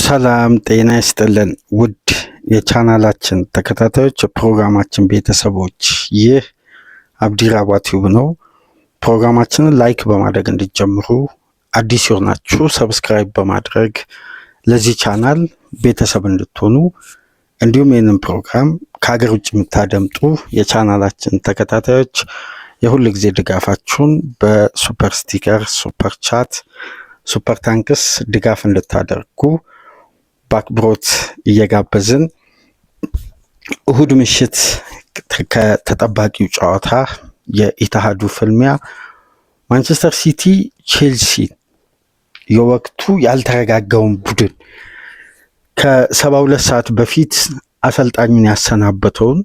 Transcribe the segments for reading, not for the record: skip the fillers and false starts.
ሰላም ጤና ይስጥልን ውድ የቻናላችን ተከታታዮች ፕሮግራማችን ቤተሰቦች፣ ይህ አብዲራባ ቲዩብ ነው። ፕሮግራማችንን ላይክ በማድረግ እንዲጀምሩ፣ አዲስ የሆናችሁ ሰብስክራይብ በማድረግ ለዚህ ቻናል ቤተሰብ እንድትሆኑ፣ እንዲሁም ይህንን ፕሮግራም ከሀገር ውጭ የምታደምጡ የቻናላችን ተከታታዮች የሁል ጊዜ ድጋፋችሁን በሱፐር ስቲከር፣ ሱፐር ቻት፣ ሱፐር ታንክስ ድጋፍ እንድታደርጉ በአክብሮት እየጋበዝን እሁድ ምሽት ከተጠባቂው ጨዋታ የኢትሃዱ ፍልሚያ ማንቸስተር ሲቲ ቼልሲ የወቅቱ ያልተረጋጋውን ቡድን ከ72 ሰዓት በፊት አሰልጣኙን ያሰናበተውን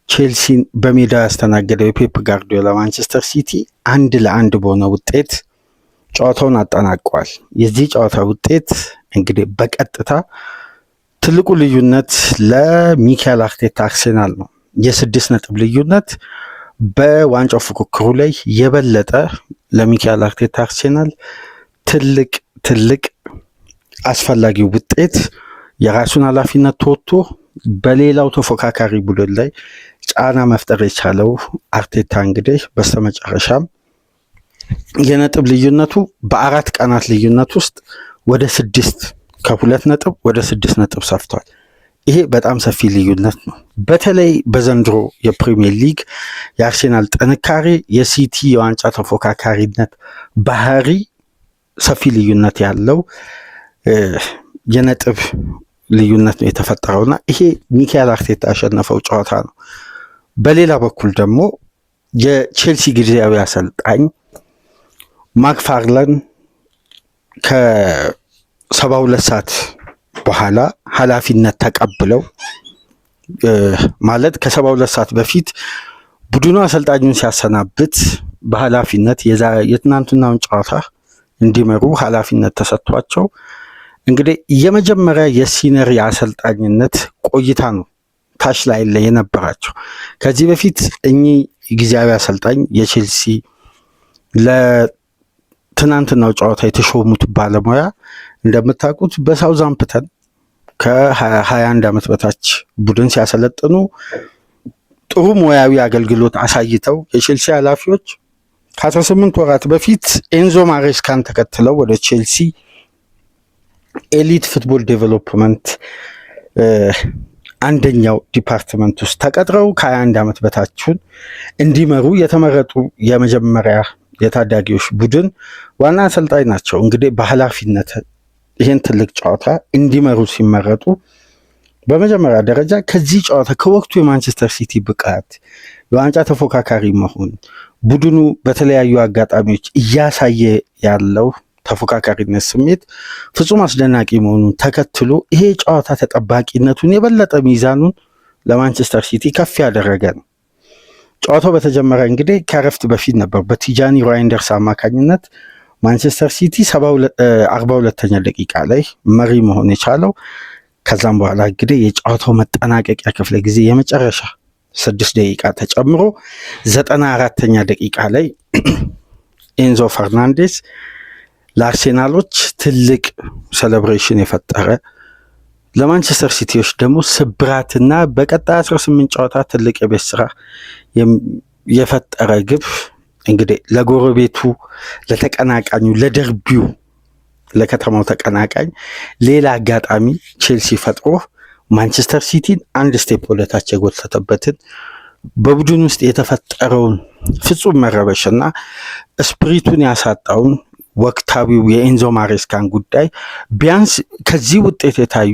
ቼልሲን በሜዳ ያስተናገደው የፔፕ ጋርዲዮላ ማንቸስተር ሲቲ 1-1 በሆነ ውጤት ጨዋታውን አጠናቋል። የዚህ ጨዋታ ውጤት እንግዲህ በቀጥታ ትልቁ ልዩነት ለሚካኤል አርቴታ አርሴናል ነው። የ6 ነጥብ ልዩነት በዋንጫው ፉክክሩ ላይ የበለጠ ለሚካኤል አርቴታ አርሴናል ትልቅ አስፈላጊ ውጤት፣ የራሱን ኃላፊነት ተወጥቶ በሌላው ተፎካካሪ ቡድን ላይ ጫና መፍጠር የቻለው አርቴታ እንግዲህ በስተመጨረሻም የነጥብ ልዩነቱ በ4 ቀናት ልዩነት ውስጥ ወደ 6 ከ2 ነጥብ ወደ 6 ነጥብ ሰፍቷል። ይሄ በጣም ሰፊ ልዩነት ነው። በተለይ በዘንድሮ የፕሪሚየር ሊግ የአርሴናል ጥንካሬ፣ የሲቲ የዋንጫ ተፎካካሪነት ባህሪ ሰፊ ልዩነት ያለው የነጥብ ልዩነት ነው የተፈጠረውና ይሄ ሚካኤል አርቴታ ያሸነፈው ጨዋታ ነው። በሌላ በኩል ደግሞ የቼልሲ ጊዜያዊ አሰልጣኝ ማክፋርላን ከ72 ሰዓት በኋላ ኃላፊነት ተቀብለው ማለት ከ72 ሰዓት በፊት ቡድኑ አሰልጣኙን ሲያሰናብት በኃላፊነት የትናንትናውን ጨዋታ እንዲመሩ ኃላፊነት ተሰጥቷቸው እንግዲህ የመጀመሪያ የሲኒየር የአሰልጣኝነት ቆይታ ነው ታች ላይ የነበራቸው። ከዚህ በፊት እኚህ ጊዜያዊ አሰልጣኝ የቼልሲ ለትናንትናው ጨዋታ የተሾሙት ባለሙያ እንደምታውቁት በሳውዛምፕተን ከ21 ዓመት በታች ቡድን ሲያሰለጥኑ ጥሩ ሙያዊ አገልግሎት አሳይተው የቼልሲ ኃላፊዎች ከ18 ወራት በፊት ኤንዞ ማሬስካን ተከትለው ወደ ቼልሲ ኤሊት ፉትቦል ዴቨሎፕመንት አንደኛው ዲፓርትመንት ውስጥ ተቀጥረው ከ21 ዓመት በታችን እንዲመሩ የተመረጡ የመጀመሪያ የታዳጊዎች ቡድን ዋና አሰልጣኝ ናቸው። እንግዲህ በኃላፊነት ይህን ትልቅ ጨዋታ እንዲመሩ ሲመረጡ በመጀመሪያ ደረጃ ከዚህ ጨዋታ ከወቅቱ የማንቸስተር ሲቲ ብቃት፣ የዋንጫ ተፎካካሪ መሆን፣ ቡድኑ በተለያዩ አጋጣሚዎች እያሳየ ያለው ተፎካካሪነት ስሜት ፍጹም አስደናቂ መሆኑን ተከትሎ ይሄ ጨዋታ ተጠባቂነቱን የበለጠ ሚዛኑን ለማንቸስተር ሲቲ ከፍ ያደረገ ነው። ጨዋታው በተጀመረ እንግዲህ ከረፍት በፊት ነበር በቲጃኒ ራይንደርስ አማካኝነት ማንቸስተር ሲቲ 42ኛ ደቂቃ ላይ መሪ መሆን የቻለው። ከዛም በኋላ እንግዲህ የጨዋታው መጠናቀቂያ ክፍለ ጊዜ የመጨረሻ 6 ደቂቃ ተጨምሮ 94ኛ ደቂቃ ላይ ኤንዞ ፈርናንዴስ ለአርሴናሎች ትልቅ ሴሌብሬሽን የፈጠረ፣ ለማንቸስተር ሲቲዎች ደግሞ ስብራትና በቀጣይ 18 ጨዋታ ትልቅ የቤት ስራ የፈጠረ ግብ እንግዲህ ለጎረቤቱ ለተቀናቃኙ ለደርቢው ለከተማው ተቀናቃኝ ሌላ አጋጣሚ ቼልሲ ፈጥሮ ማንቸስተር ሲቲን አንድ ስቴፕ ወደታች የጎተተበትን በቡድን ውስጥ የተፈጠረውን ፍጹም መረበሽና ስፕሪቱን ያሳጣውን ወቅታዊው የኤንዞ ማሬስካን ጉዳይ ቢያንስ ከዚህ ውጤት የታዩ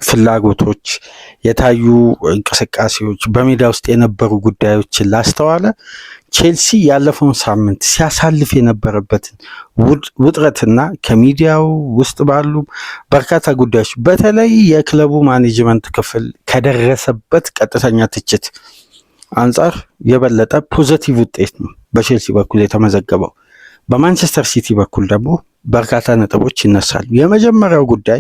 ፍላጎቶች፣ የታዩ እንቅስቃሴዎች፣ በሜዳ ውስጥ የነበሩ ጉዳዮችን ላስተዋለ ቼልሲ ያለፈውን ሳምንት ሲያሳልፍ የነበረበትን ውጥረትና ከሚዲያው ውስጥ ባሉ በርካታ ጉዳዮች በተለይ የክለቡ ማኔጅመንት ክፍል ከደረሰበት ቀጥተኛ ትችት አንጻር የበለጠ ፖዘቲቭ ውጤት ነው በቼልሲ በኩል የተመዘገበው። በማንቸስተር ሲቲ በኩል ደግሞ በርካታ ነጥቦች ይነሳሉ። የመጀመሪያው ጉዳይ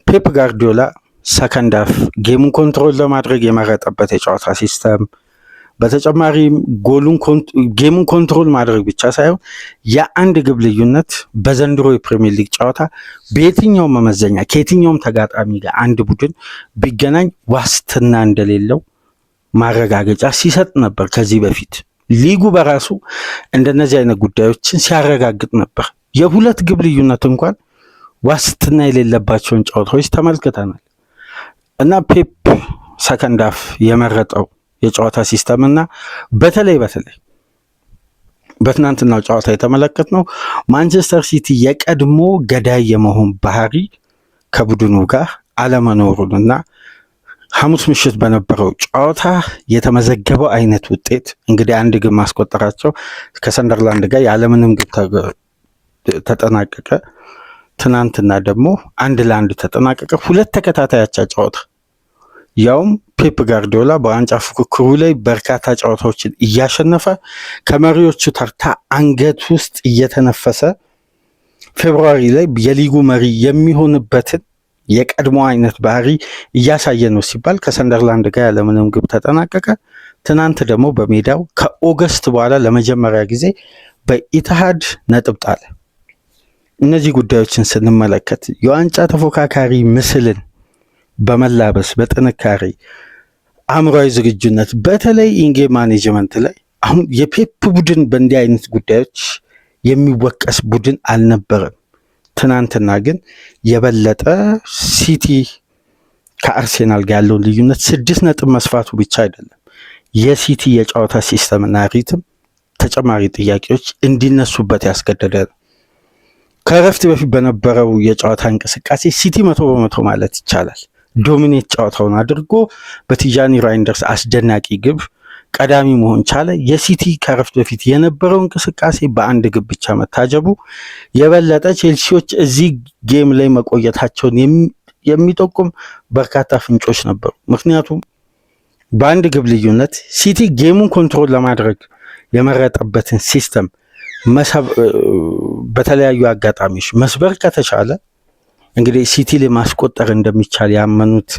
ፔፕ ጋርዲዮላ ሰከንድ ሃፍ ጌሙን ኮንትሮል ለማድረግ የመረጠበት የጨዋታ ሲስተም፣ በተጨማሪም ጌሙን ኮንትሮል ማድረግ ብቻ ሳይሆን የአንድ ግብ ልዩነት በዘንድሮ የፕሪሚየር ሊግ ጨዋታ በየትኛውም መመዘኛ ከየትኛውም ተጋጣሚ ጋር አንድ ቡድን ቢገናኝ ዋስትና እንደሌለው ማረጋገጫ ሲሰጥ ነበር። ከዚህ በፊት ሊጉ በራሱ እንደነዚህ አይነት ጉዳዮችን ሲያረጋግጥ ነበር። የሁለት ግብ ልዩነት እንኳን ዋስትና የሌለባቸውን ጨዋታዎች ተመልክተናል እና ፔፕ ሰከንድ ሃፍ የመረጠው የጨዋታ ሲስተም እና በተለይ በትናንትናው ጨዋታ የተመለከትነው ማንቸስተር ሲቲ የቀድሞ ገዳይ የመሆን ባህሪ ከቡድኑ ጋር አለመኖሩንና ሐሙስ ምሽት በነበረው ጨዋታ የተመዘገበው አይነት ውጤት እንግዲህ አንድ ግብ ማስቆጠራቸው ከሰንደርላንድ ጋር ያለምንም ግብ ተጠናቀቀ። ትናንትና ደግሞ 1-1 ተጠናቀቀ። ሁለት ተከታታይ አቻ ጨዋታ ያውም ፔፕ ጋርዲዮላ በዋንጫ ፉክክሩ ላይ በርካታ ጨዋታዎችን እያሸነፈ ከመሪዎቹ ተርታ አንገት ውስጥ እየተነፈሰ ፌብሩዋሪ ላይ የሊጉ መሪ የሚሆንበትን የቀድሞ አይነት ባህሪ እያሳየ ነው ሲባል ከሰንደርላንድ ጋር ያለምንም ግብ ተጠናቀቀ። ትናንት ደግሞ በሜዳው ከኦገስት በኋላ ለመጀመሪያ ጊዜ በኢትሃድ ነጥብ ጣለ። እነዚህ ጉዳዮችን ስንመለከት የዋንጫ ተፎካካሪ ምስልን በመላበስ በጥንካሬ አእምሯዊ ዝግጁነት በተለይ ኢንጌም ማኔጅመንት ላይ አሁን የፔፕ ቡድን በእንዲህ አይነት ጉዳዮች የሚወቀስ ቡድን አልነበረም። ትናንትና ግን የበለጠ ሲቲ ከአርሴናል ጋር ያለውን ልዩነት 6 ነጥብ መስፋቱ ብቻ አይደለም የሲቲ የጨዋታ ሲስተምና ሪትም ተጨማሪ ጥያቄዎች እንዲነሱበት ያስገደደ ነው። ከረፍት በፊት በነበረው የጨዋታ እንቅስቃሴ ሲቲ 100% ማለት ይቻላል ዶሚኔት ጨዋታውን አድርጎ በቲጃኒ ራይንደርስ አስደናቂ ግብ ቀዳሚ መሆን ቻለ። የሲቲ ከረፍት በፊት የነበረው እንቅስቃሴ በአንድ ግብ ብቻ መታጀቡ የበለጠ ቼልሲዎች እዚህ ጌም ላይ መቆየታቸውን የሚጠቁም በርካታ ፍንጮች ነበሩ። ምክንያቱም በአንድ ግብ ልዩነት ሲቲ ጌሙን ኮንትሮል ለማድረግ የመረጠበትን ሲስተም በተለያዩ አጋጣሚዎች መስበር ከተቻለ እንግዲህ ሲቲ ላይ ማስቆጠር እንደሚቻል ያመኑት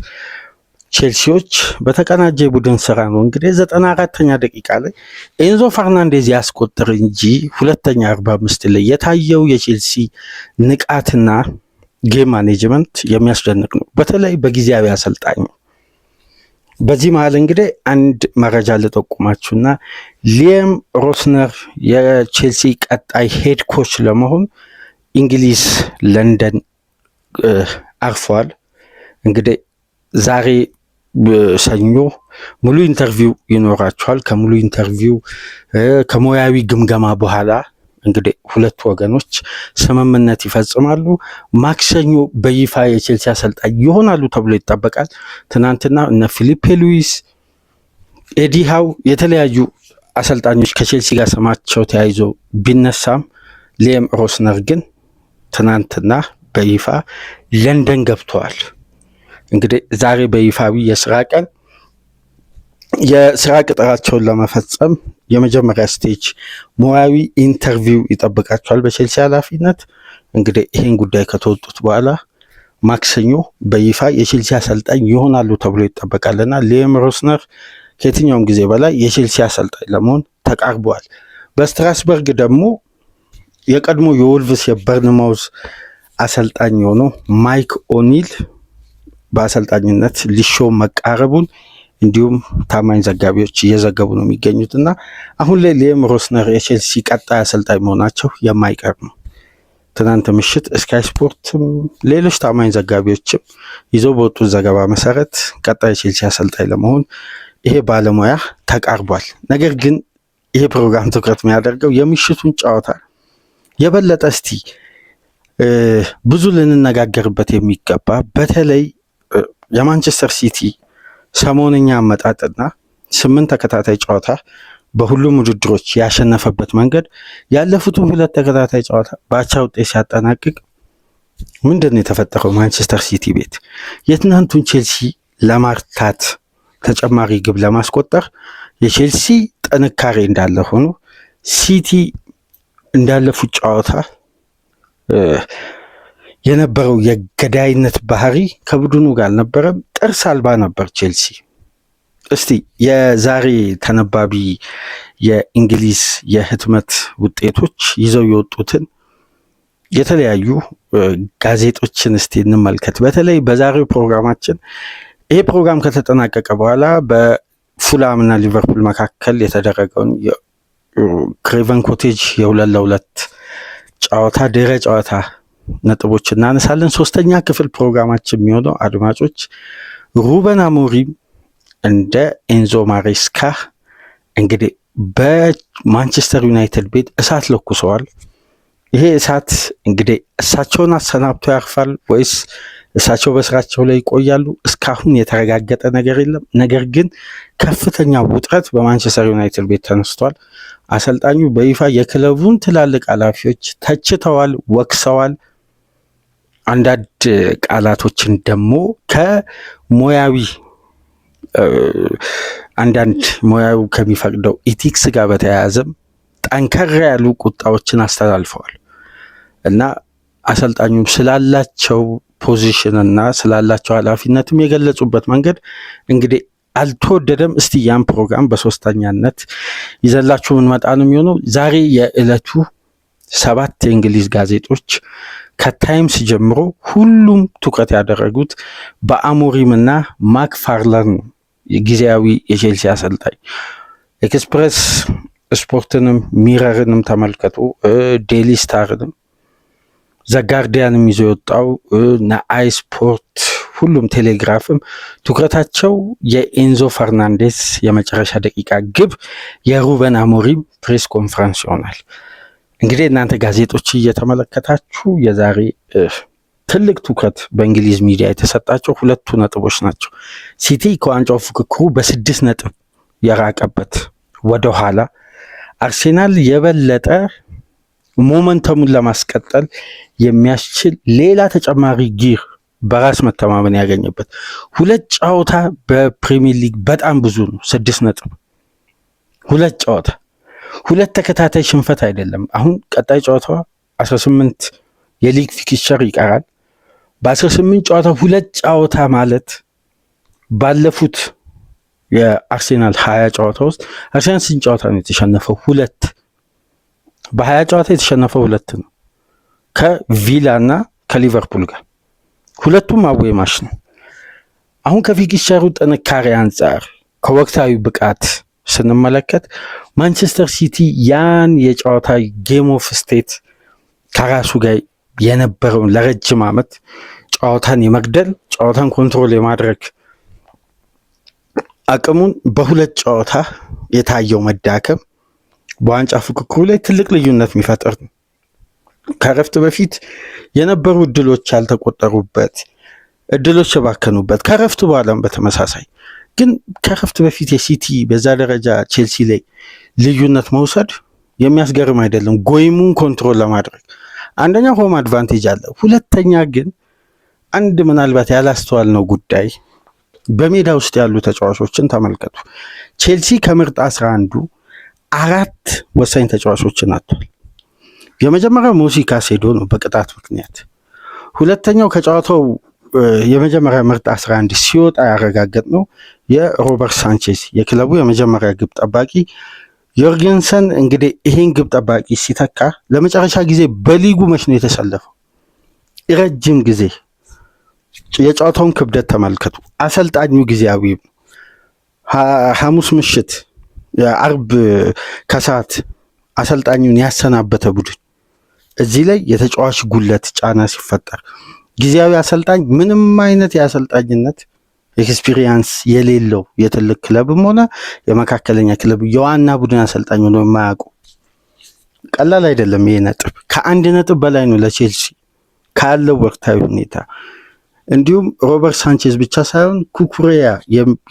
ቼልሲዎች በተቀናጀ ቡድን ስራ ነው እንግዲህ 94ኛ ደቂቃ ላይ ኤንዞ ፈርናንዴዝ ያስቆጥር እንጂ ሁለተኛ 45 ላይ የታየው የቼልሲ ንቃትና ጌም ማኔጅመንት የሚያስደንቅ ነው፣ በተለይ በጊዜያዊ አሰልጣኙ። በዚህ መሀል እንግዲህ አንድ መረጃ ልጠቁማችሁና ሊያም ሮስነር የቼልሲ ቀጣይ ሄድ ኮች ለመሆን እንግሊዝ ለንደን አርፏል። እንግዲህ ዛሬ ሰኞ ሙሉ ኢንተርቪው ይኖራቸዋል። ከሙሉ ኢንተርቪው ከሙያዊ ግምገማ በኋላ እንግዲህ ሁለት ወገኖች ስምምነት ይፈጽማሉ። ማክሰኞ በይፋ የቼልሲ አሰልጣኝ ይሆናሉ ተብሎ ይጠበቃል። ትናንትና እነ ፊሊፔ ሉዊስ፣ ኤዲ ሃው የተለያዩ አሰልጣኞች ከቼልሲ ጋር ስማቸው ተያይዞ ቢነሳም ሊያም ሮስነር ግን ትናንትና በይፋ ለንደን ገብተዋል። እንግዲህ ዛሬ በይፋዊ የስራ ቀን የስራ ቅጥራቸውን ለመፈጸም የመጀመሪያ ስቴጅ ሙያዊ ኢንተርቪው ይጠብቃቸዋል በቼልሲ ኃላፊነት። እንግዲህ ይህን ጉዳይ ከተወጡት በኋላ ማክሰኞ በይፋ የቼልሲ አሰልጣኝ ይሆናሉ ተብሎ ይጠበቃልና ሊያም ሮስነር ከየትኛውም ጊዜ በላይ የቼልሲ አሰልጣኝ ለመሆን ተቃርበዋል። በስትራስበርግ ደግሞ የቀድሞ የወልቭስ የበርንማውዝ አሰልጣኝ የሆነው ማይክ ኦኒል በአሰልጣኝነት ሊሾም መቃረቡን እንዲሁም ታማኝ ዘጋቢዎች እየዘገቡ ነው የሚገኙት እና አሁን ላይ ሊያም ሮስነር የቼልሲ ቀጣይ አሰልጣኝ መሆናቸው የማይቀር ነው። ትናንት ምሽት ስካይ ስፖርትም ሌሎች ታማኝ ዘጋቢዎችም ይዘው በወጡት ዘገባ መሰረት ቀጣይ የቼልሲ አሰልጣኝ ለመሆን ይሄ ባለሙያ ተቃርቧል። ነገር ግን ይሄ ፕሮግራም ትኩረት የሚያደርገው የምሽቱን ጨዋታ የበለጠ እስቲ ብዙ ልንነጋገርበት የሚገባ በተለይ የማንቸስተር ሲቲ ሰሞንኛ አመጣጥና 8 ተከታታይ ጨዋታ በሁሉም ውድድሮች ያሸነፈበት መንገድ ያለፉትን 2 ተከታታይ ጨዋታ በአቻ ውጤት ሲያጠናቅቅ ምንድን ነው የተፈጠረው? ማንቸስተር ሲቲ ቤት የትናንቱን ቼልሲ ለማርታት ተጨማሪ ግብ ለማስቆጠር የቼልሲ ጥንካሬ እንዳለ ሆኖ ሲቲ እንዳለፉት ጨዋታ የነበረው የገዳይነት ባህሪ ከቡድኑ ጋር አልነበረም። ጥርስ አልባ ነበር ቼልሲ። እስቲ የዛሬ ተነባቢ የእንግሊዝ የህትመት ውጤቶች ይዘው የወጡትን የተለያዩ ጋዜጦችን እስቲ እንመልከት። በተለይ በዛሬው ፕሮግራማችን ይሄ ፕሮግራም ከተጠናቀቀ በኋላ በፉላም እና ሊቨርፑል መካከል የተደረገውን የክሬቨን ኮቴጅ የ2-2 ጨዋታ ድህረ ጨዋታ ነጥቦች እናነሳለን። 3ኛ ክፍል ፕሮግራማችን የሚሆነው አድማጮች ሩበን አሞሪም እንደ ኤንዞ ማሬስካ እንግዲህ በማንቸስተር ዩናይትድ ቤት እሳት ለኩሰዋል። ይሄ እሳት እንግዲህ እሳቸውን አሰናብቶ ያርፋል ወይስ እሳቸው በስራቸው ላይ ይቆያሉ? እስካሁን የተረጋገጠ ነገር የለም። ነገር ግን ከፍተኛ ውጥረት በማንቸስተር ዩናይትድ ቤት ተነስቷል። አሰልጣኙ በይፋ የክለቡን ትላልቅ ኃላፊዎች ተችተዋል፣ ወቅሰዋል። አንዳንድ ቃላቶችን ደግሞ ከሙያዊ አንዳንድ ሙያው ከሚፈቅደው ኢቲክስ ጋር በተያያዘም ጠንከር ያሉ ቁጣዎችን አስተላልፈዋል እና አሰልጣኙም ስላላቸው ፖዚሽን እና ስላላቸው ኃላፊነትም የገለጹበት መንገድ እንግዲህ አልተወደደም። እስቲ ያን ፕሮግራም በሶስተኛነት ይዘላችሁ ምንመጣ ነው የሚሆነው። ዛሬ የዕለቱ 7 የእንግሊዝ ጋዜጦች ከታይምስ ጀምሮ ሁሉም ትኩረት ያደረጉት በአሞሪም እና ማክፋርላን ጊዜያዊ የቼልሲ አሰልጣኝ። ኤክስፕሬስ ስፖርትንም ሚረርንም ተመልከቱ፣ ዴሊ ስታርንም ዘጋርዲያንም ይዞ የወጣው ናአይ ስፖርት፣ ሁሉም ቴሌግራፍም ትኩረታቸው የኤንዞ ፈርናንዴስ የመጨረሻ ደቂቃ ግብ የሩበን አሞሪም ፕሬስ ኮንፈረንስ ይሆናል። እንግዲህ እናንተ ጋዜጦች እየተመለከታችሁ የዛሬ ትልቅ ትኩረት በእንግሊዝ ሚዲያ የተሰጣቸው 2 ነጥቦች ናቸው። ሲቲ ከዋንጫው ፉክክሩ በ6 ነጥብ የራቀበት ወደኋላ፣ አርሴናል የበለጠ ሞመንተሙን ለማስቀጠል የሚያስችል ሌላ ተጨማሪ ጊር በራስ መተማመን ያገኘበት 2 ጨዋታ በፕሪሚየር ሊግ በጣም ብዙ ነው። 6 ነጥብ 2 ጨዋታ 2 ተከታታይ ሽንፈት አይደለም። አሁን ቀጣይ ጨዋታዋ 18 የሊግ ፊክስቸር ይቀራል። በ18 ጨዋታ 2 ጨዋታ ማለት ባለፉት የአርሴናል 20 ጨዋታ ውስጥ አርሴናል ስንት ጨዋታ ነው የተሸነፈው? 2። በ20 ጨዋታ የተሸነፈው 2 ነው፣ ከቪላ እና ከሊቨርፑል ጋር። ሁለቱም አዌይ ማች ነው። አሁን ከፊክስቸሩ ጥንካሬ አንጻር ከወቅታዊ ብቃት ስንመለከት ማንቸስተር ሲቲ ያን የጨዋታ ጌም ኦፍ ስቴት ከራሱ ጋር የነበረውን ለረጅም ዓመት ጨዋታን የመግደል ጨዋታን ኮንትሮል የማድረግ አቅሙን በ2 ጨዋታ የታየው መዳከም በዋንጫ ፉክክሩ ላይ ትልቅ ልዩነት የሚፈጥር ነው። ከረፍት በፊት የነበሩ እድሎች ያልተቆጠሩበት፣ እድሎች የባከኑበት፣ ከረፍት በኋላም በተመሳሳይ ግን ከረፍት በፊት የሲቲ በዛ ደረጃ ቼልሲ ላይ ልዩነት መውሰድ የሚያስገርም አይደለም። ጎይሙን ኮንትሮል ለማድረግ አንደኛ ሆም አድቫንቴጅ አለ። ሁለተኛ ግን አንድ ምናልባት ያላስተዋልነው ጉዳይ በሜዳ ውስጥ ያሉ ተጫዋቾችን ተመልከቱ። ቼልሲ ከምርጥ 11ዱ 4 ወሳኝ ተጫዋቾችን አጥቷል። የመጀመሪያው ሞሲ ካሴዶ ነው በቅጣት ምክንያት። ሁለተኛው ከጨዋታው የመጀመሪያ ምርጥ 11 ሲወጣ ያረጋገጥ ነው የሮበርት ሳንቼዝ የክለቡ የመጀመሪያ ግብ ጠባቂ ዮርጌንሰን። እንግዲህ ይሄን ግብ ጠባቂ ሲተካ ለመጨረሻ ጊዜ በሊጉ መች ነው የተሰለፈው? ረጅም ጊዜ። የጨዋታውን ክብደት ተመልከቱ። አሰልጣኙ ጊዜያዊ ሐሙስ ምሽት የአርብ ከሰዓት አሰልጣኙን ያሰናበተ ቡድን እዚህ ላይ የተጫዋች ጉለት ጫና ሲፈጠር ጊዜያዊ አሰልጣኝ ምንም አይነት የአሰልጣኝነት ኤክስፒሪየንስ የሌለው የትልቅ ክለብም ሆነ የመካከለኛ ክለብ የዋና ቡድን አሰልጣኝ ሆኖ የማያውቁ ቀላል አይደለም። ይሄ ነጥብ ከ1 ነጥብ በላይ ነው ለቼልሲ ካለው ወቅታዊ ሁኔታ። እንዲሁም ሮበርት ሳንቼዝ ብቻ ሳይሆን ኩኩሬያ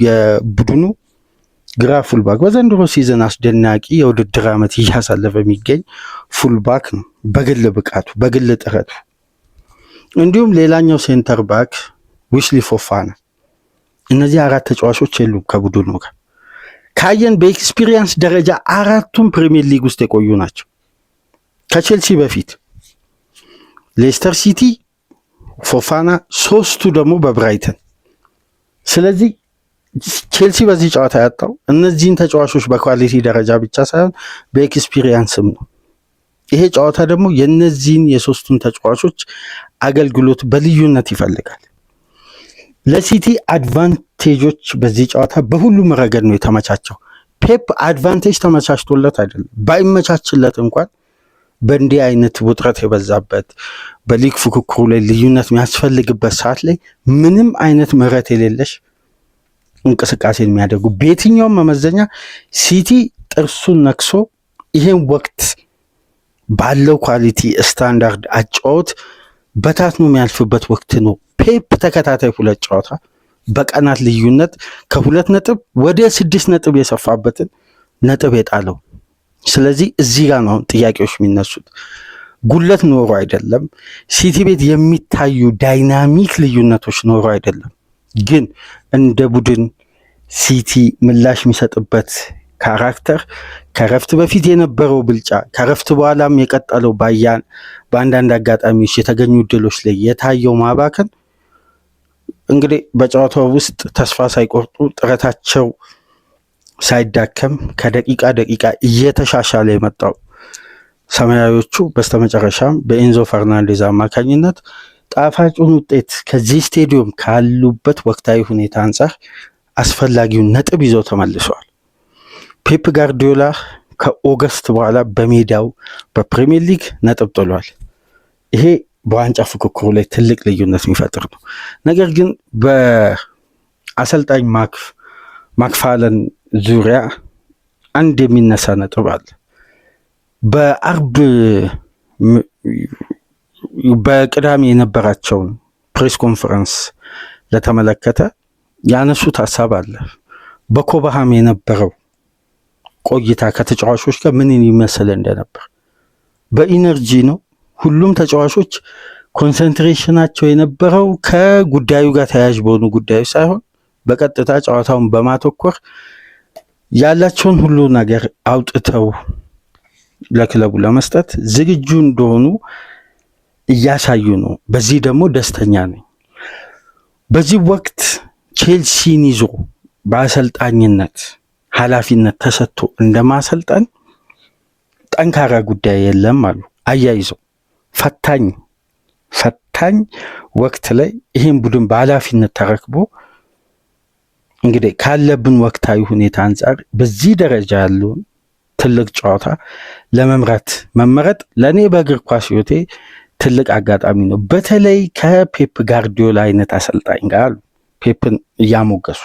የቡድኑ ግራ ፉልባክ በዘንድሮ ሲዝን አስደናቂ የውድድር ዓመት እያሳለፈ የሚገኝ ፉልባክ ነው በግል ብቃቱ በግል ጥረቱ። እንዲሁም ሌላኛው ሴንተር ባክ ዊስሊ ፎፋና። እነዚህ 4 ተጫዋቾች የሉም ከቡድኑ ጋር። ካየን በኤክስፒሪየንስ ደረጃ 4ቱም ፕሪሚየር ሊግ ውስጥ የቆዩ ናቸው። ከቼልሲ በፊት ሌስተር ሲቲ፣ ፎፋና፣ 3ቱ ደግሞ በብራይተን። ስለዚህ ቼልሲ በዚህ ጨዋታ ያጣው እነዚህን ተጫዋቾች በኳሊቲ ደረጃ ብቻ ሳይሆን በኤክስፒሪየንስም ነው። ይሄ ጨዋታ ደግሞ የነዚህን የሶስቱን ተጫዋቾች አገልግሎት በልዩነት ይፈልጋል። ለሲቲ አድቫንቴጆች በዚህ ጨዋታ በሁሉም ረገድ ነው የተመቻቸው። ፔፕ አድቫንቴጅ ተመቻችቶለት አይደለም፣ ባይመቻችለት እንኳን በእንዲህ አይነት ውጥረት የበዛበት በሊግ ፉክክሩ ላይ ልዩነት የሚያስፈልግበት ሰዓት ላይ ምንም አይነት ምህረት የሌለሽ እንቅስቃሴ የሚያደርጉ በየትኛውም መመዘኛ ሲቲ ጥርሱን ነክሶ ይሄን ወቅት ባለው ኳሊቲ ስታንዳርድ አጫወት በታትኖ የሚያልፍበት ወቅት ነው። ፔፕ ተከታታይ 2 ጨዋታ በቀናት ልዩነት ከ2 ነጥብ ወደ 6 ነጥብ የሰፋበትን ነጥብ የጣለው። ስለዚህ እዚህ ጋር ነው ጥያቄዎች የሚነሱት። ጉለት ኖሮ አይደለም፣ ሲቲ ቤት የሚታዩ ዳይናሚክ ልዩነቶች ኖሮ አይደለም፣ ግን እንደ ቡድን ሲቲ ምላሽ የሚሰጥበት ካራክተር፣ ከረፍት በፊት የነበረው ብልጫ፣ ከረፍት በኋላም የቀጠለው በአንዳንድ አጋጣሚዎች የተገኙ ድሎች ላይ የታየው ማባከን እንግዲህ በጨዋታው ውስጥ ተስፋ ሳይቆርጡ ጥረታቸው ሳይዳከም ከደቂቃ ደቂቃ እየተሻሻለ የመጣው ሰማያዊዎቹ በስተመጨረሻም በኤንዞ ፈርናንዴዝ አማካኝነት ጣፋጩን ውጤት ከዚህ ስቴዲየም ካሉበት ወቅታዊ ሁኔታ አንጻር አስፈላጊውን ነጥብ ይዘው ተመልሰዋል። ፔፕ ጋርዲዮላ ከኦገስት በኋላ በሜዳው በፕሪሚየር ሊግ ነጥብ ጥሏል። ይሄ በዋንጫ ፉክክሩ ላይ ትልቅ ልዩነት የሚፈጥር ነው። ነገር ግን በአሰልጣኝ ማክፋለን ዙሪያ አንድ የሚነሳ ነጥብ አለ። በቅዳሜ የነበራቸውን ፕሬስ ኮንፈረንስ ለተመለከተ ያነሱት ሀሳብ አለ። በኮባሃም የነበረው ቆይታ ከተጫዋቾች ጋር ምን ይመስል እንደነበር በኢነርጂ ነው። ሁሉም ተጫዋቾች ኮንሰንትሬሽናቸው የነበረው ከጉዳዩ ጋር ተያያዥ በሆኑ ጉዳዮች ሳይሆን በቀጥታ ጨዋታውን በማተኮር ያላቸውን ሁሉ ነገር አውጥተው ለክለቡ ለመስጠት ዝግጁ እንደሆኑ እያሳዩ ነው። በዚህ ደግሞ ደስተኛ ነኝ። በዚህ ወቅት ቼልሲን ይዞ በአሰልጣኝነት ኃላፊነት ተሰጥቶ እንደማሰልጠን ጠንካራ ጉዳይ የለም አሉ። አያይዘው ፈታኝ ወቅት ላይ ይህን ቡድን በኃላፊነት ተረክቦ እንግዲህ ካለብን ወቅታዊ ሁኔታ አንጻር በዚህ ደረጃ ያለውን ትልቅ ጨዋታ ለመምራት መመረጥ ለእኔ በእግር ኳስ ሕይወቴ ትልቅ አጋጣሚ ነው። በተለይ ከፔፕ ጋርዲዮላ አይነት አሰልጣኝ ጋር አሉ ፔፕን እያሞገሱ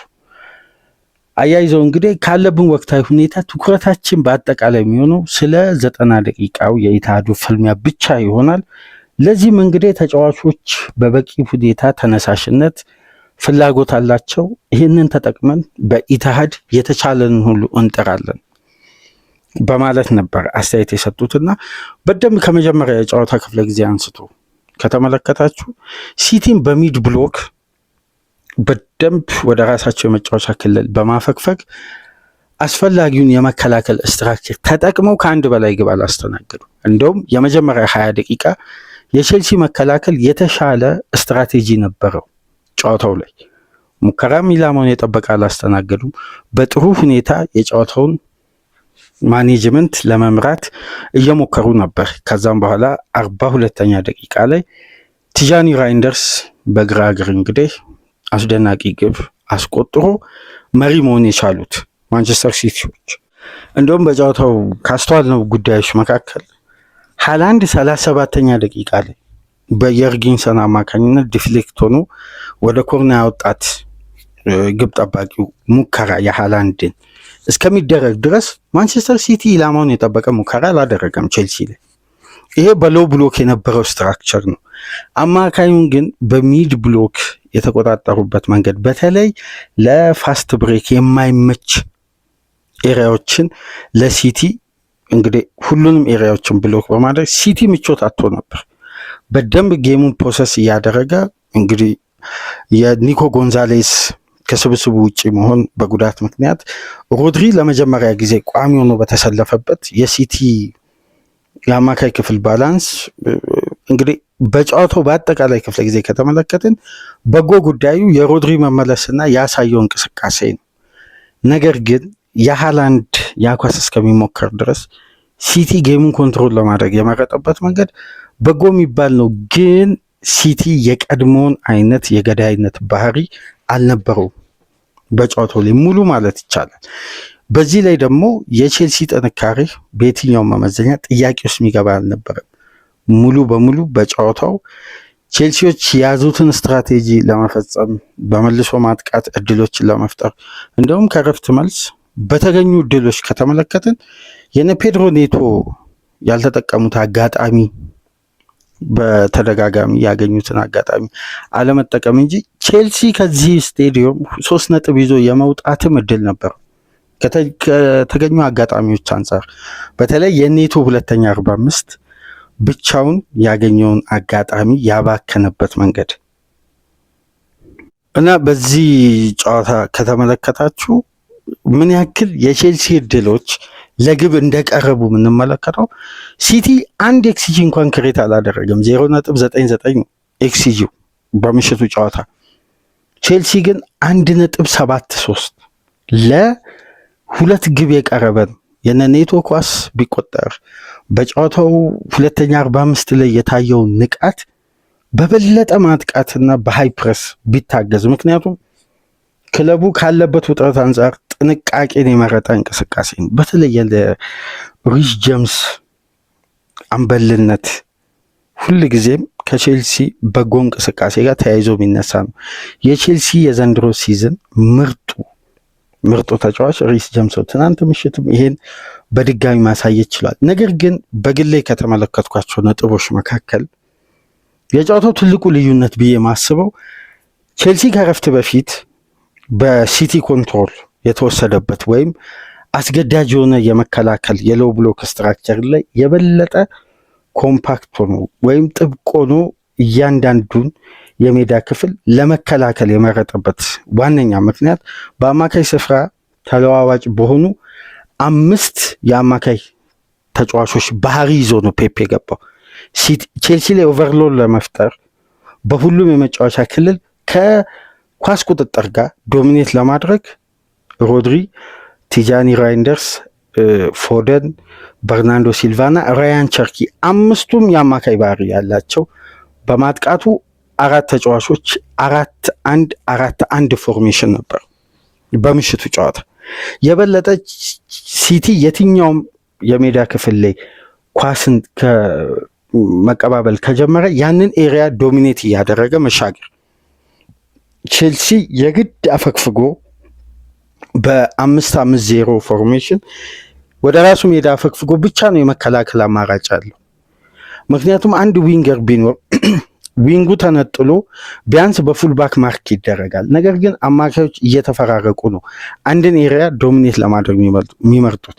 አያይዘው እንግዲህ ካለብን ወቅታዊ ሁኔታ ትኩረታችን በአጠቃላይ የሚሆነው ስለ 90 ደቂቃው የኢትሃዱ ፍልሚያ ብቻ ይሆናል። ለዚህም እንግዲህ ተጫዋቾች በበቂ ሁኔታ ተነሳሽነት ፍላጎት አላቸው። ይህንን ተጠቅመን በኢትሃድ የተቻለንን ሁሉ እንጥራለን በማለት ነበር አስተያየት የሰጡትና በደንብ ከመጀመሪያ የጨዋታ ክፍለ ጊዜ አንስቶ ከተመለከታችሁ ሲቲን በሚድ ብሎክ በደንብ ወደ ራሳቸው የመጫወቻ ክልል በማፈግፈግ አስፈላጊውን የመከላከል ስትራክቸር ተጠቅመው ከአንድ በላይ ግብ አላስተናገዱ። እንደውም የመጀመሪያ 20 ደቂቃ የቼልሲ መከላከል የተሻለ ስትራቴጂ ነበረው። ጨዋታው ላይ ሙከራም ኢላማውን የጠበቀ አላስተናገዱም። በጥሩ ሁኔታ የጨዋታውን ማኔጅመንት ለመምራት እየሞከሩ ነበር። ከዛም በኋላ 42ኛ ደቂቃ ላይ ቲጃኒ ራይንደርስ በግራ እግር እንግዲህ አስደናቂ ግብ አስቆጥሮ መሪ መሆን የቻሉት ማንቸስተር ሲቲዎች። እንደውም በጨዋታው ካስተዋልነው ጉዳዮች መካከል ሃላንድ 37ኛ ደቂቃ ላይ በየርጊንሰን አማካኝነት ዲፍሌክት ሆኖ ወደ ኮርና ያወጣት ግብ ጠባቂው ሙከራ የሃላንድን እስከሚደረግ ድረስ ማንቸስተር ሲቲ ኢላማውን የጠበቀ ሙከራ አላደረገም ቼልሲ ላይ። ይሄ በሎው ብሎክ የነበረው ስትራክቸር ነው። አማካዩን ግን በሚድ ብሎክ የተቆጣጠሩበት መንገድ በተለይ ለፋስት ብሬክ የማይመች ኤሪያዎችን ለሲቲ እንግዲህ ሁሉንም ኤሪያዎችን ብሎክ በማድረግ ሲቲ ምቾት አጥቶ ነበር። በደንብ ጌሙን ፕሮሰስ እያደረገ እንግዲህ የኒኮ ጎንዛሌስ ከስብስቡ ውጭ መሆን በጉዳት ምክንያት ሮድሪ ለመጀመሪያ ጊዜ ቋሚ ሆኖ በተሰለፈበት የሲቲ የአማካይ ክፍል ባላንስ እንግዲህ በጨዋታው በአጠቃላይ ክፍለ ጊዜ ከተመለከትን በጎ ጉዳዩ የሮድሪ መመለስና ያሳየው እንቅስቃሴ ነው። ነገር ግን የሃላንድ ያኳስ እስከሚሞከር ድረስ ሲቲ ጌሙን ኮንትሮል ለማድረግ የመረጠበት መንገድ በጎ የሚባል ነው። ግን ሲቲ የቀድሞውን አይነት የገዳይነት ባህሪ አልነበረውም በጨዋታው ላይ ሙሉ ማለት ይቻላል። በዚህ ላይ ደግሞ የቼልሲ ጥንካሬ በየትኛው መመዘኛ ጥያቄ ውስጥ የሚገባ አልነበረም። ሙሉ በሙሉ በጨዋታው ቼልሲዎች የያዙትን ስትራቴጂ ለመፈጸም በመልሶ ማጥቃት እድሎችን ለመፍጠር እንደውም ከረፍት መልስ በተገኙ እድሎች ከተመለከትን የነ ፔድሮ ኔቶ ያልተጠቀሙት አጋጣሚ በተደጋጋሚ ያገኙትን አጋጣሚ አለመጠቀም እንጂ ቼልሲ ከዚህ ስቴዲየም 3 ነጥብ ይዞ የመውጣትም እድል ነበር። ከተገኙ አጋጣሚዎች አንጻር በተለይ የኔቶ ሁለተኛ 45 ብቻውን ያገኘውን አጋጣሚ ያባከነበት መንገድ እና በዚህ ጨዋታ ከተመለከታችሁ ምን ያክል የቼልሲ እድሎች ለግብ እንደቀረቡ የምንመለከተው ሲቲ አንድ ኤክስጂ እንኳን ክሬት አላደረገም። 0.99 ኤክስጂ በምሽቱ ጨዋታ። ቼልሲ ግን 1.73 ለሁለት ግብ የቀረበ ነው። የነ ኔቶ ኳስ ቢቆጠር በጨዋታው ሁለተኛ 45 ላይ የታየው ንቃት በበለጠ ማጥቃትና በሃይ ፕረስ ቢታገዝ፣ ምክንያቱም ክለቡ ካለበት ውጥረት አንጻር ጥንቃቄን የመረጠ እንቅስቃሴ ነው። በተለይ ለሪስ ጄምስ አምበልነት ሁል ጊዜም ከቼልሲ በጎ እንቅስቃሴ ጋር ተያይዞ የሚነሳ ነው። የቼልሲ የዘንድሮ ሲዝን ምርጡ ተጫዋች ሪስ ጄምስ ትናንት ምሽትም ይሄን በድጋሚ ማሳየት ይችላል። ነገር ግን በግሌ ከተመለከትኳቸው ነጥቦች መካከል የጨዋታው ትልቁ ልዩነት ብዬ ማስበው ቼልሲ ከረፍት በፊት በሲቲ ኮንትሮል የተወሰደበት ወይም አስገዳጅ የሆነ የመከላከል የሎው ብሎክ ስትራክቸር ላይ የበለጠ ኮምፓክት ሆኖ ወይም ጥብቅ ሆኖ እያንዳንዱን የሜዳ ክፍል ለመከላከል የመረጠበት ዋነኛ ምክንያት በአማካይ ስፍራ ተለዋዋጭ በሆኑ 5 የአማካይ ተጫዋቾች ባህሪ ይዞ ነው ፔፕ የገባው። ቼልሲ ላይ ኦቨርሎድ ለመፍጠር በሁሉም የመጫወቻ ክልል ከኳስ ቁጥጥር ጋር ዶሚኔት ለማድረግ ሮድሪ፣ ቲጃኒ ራይንደርስ፣ ፎደን፣ በርናንዶ ሲልቫና ራያን ቸርኪ 5ቱም የአማካይ ባህሪ ያላቸው በማጥቃቱ 4 ተጫዋቾች 4-1-4-1 ፎርሜሽን ነበር። በምሽቱ ጨዋታ የበለጠ ሲቲ የትኛውም የሜዳ ክፍል ላይ ኳስን መቀባበል ከጀመረ ያንን ኤሪያ ዶሚኔት እያደረገ መሻገር፣ ቼልሲ የግድ አፈግፍጎ በ5-5-0 ፎርሜሽን ወደ ራሱ ሜዳ አፈግፍጎ ብቻ ነው የመከላከል አማራጭ አለው። ምክንያቱም አንድ ዊንገር ቢኖር ዊንጉ ተነጥሎ ቢያንስ በፉልባክ ማርክ ይደረጋል። ነገር ግን አማካዮች እየተፈራረቁ ነው አንድን ኤሪያ ዶሚኔት ለማድረግ የሚመርጡት።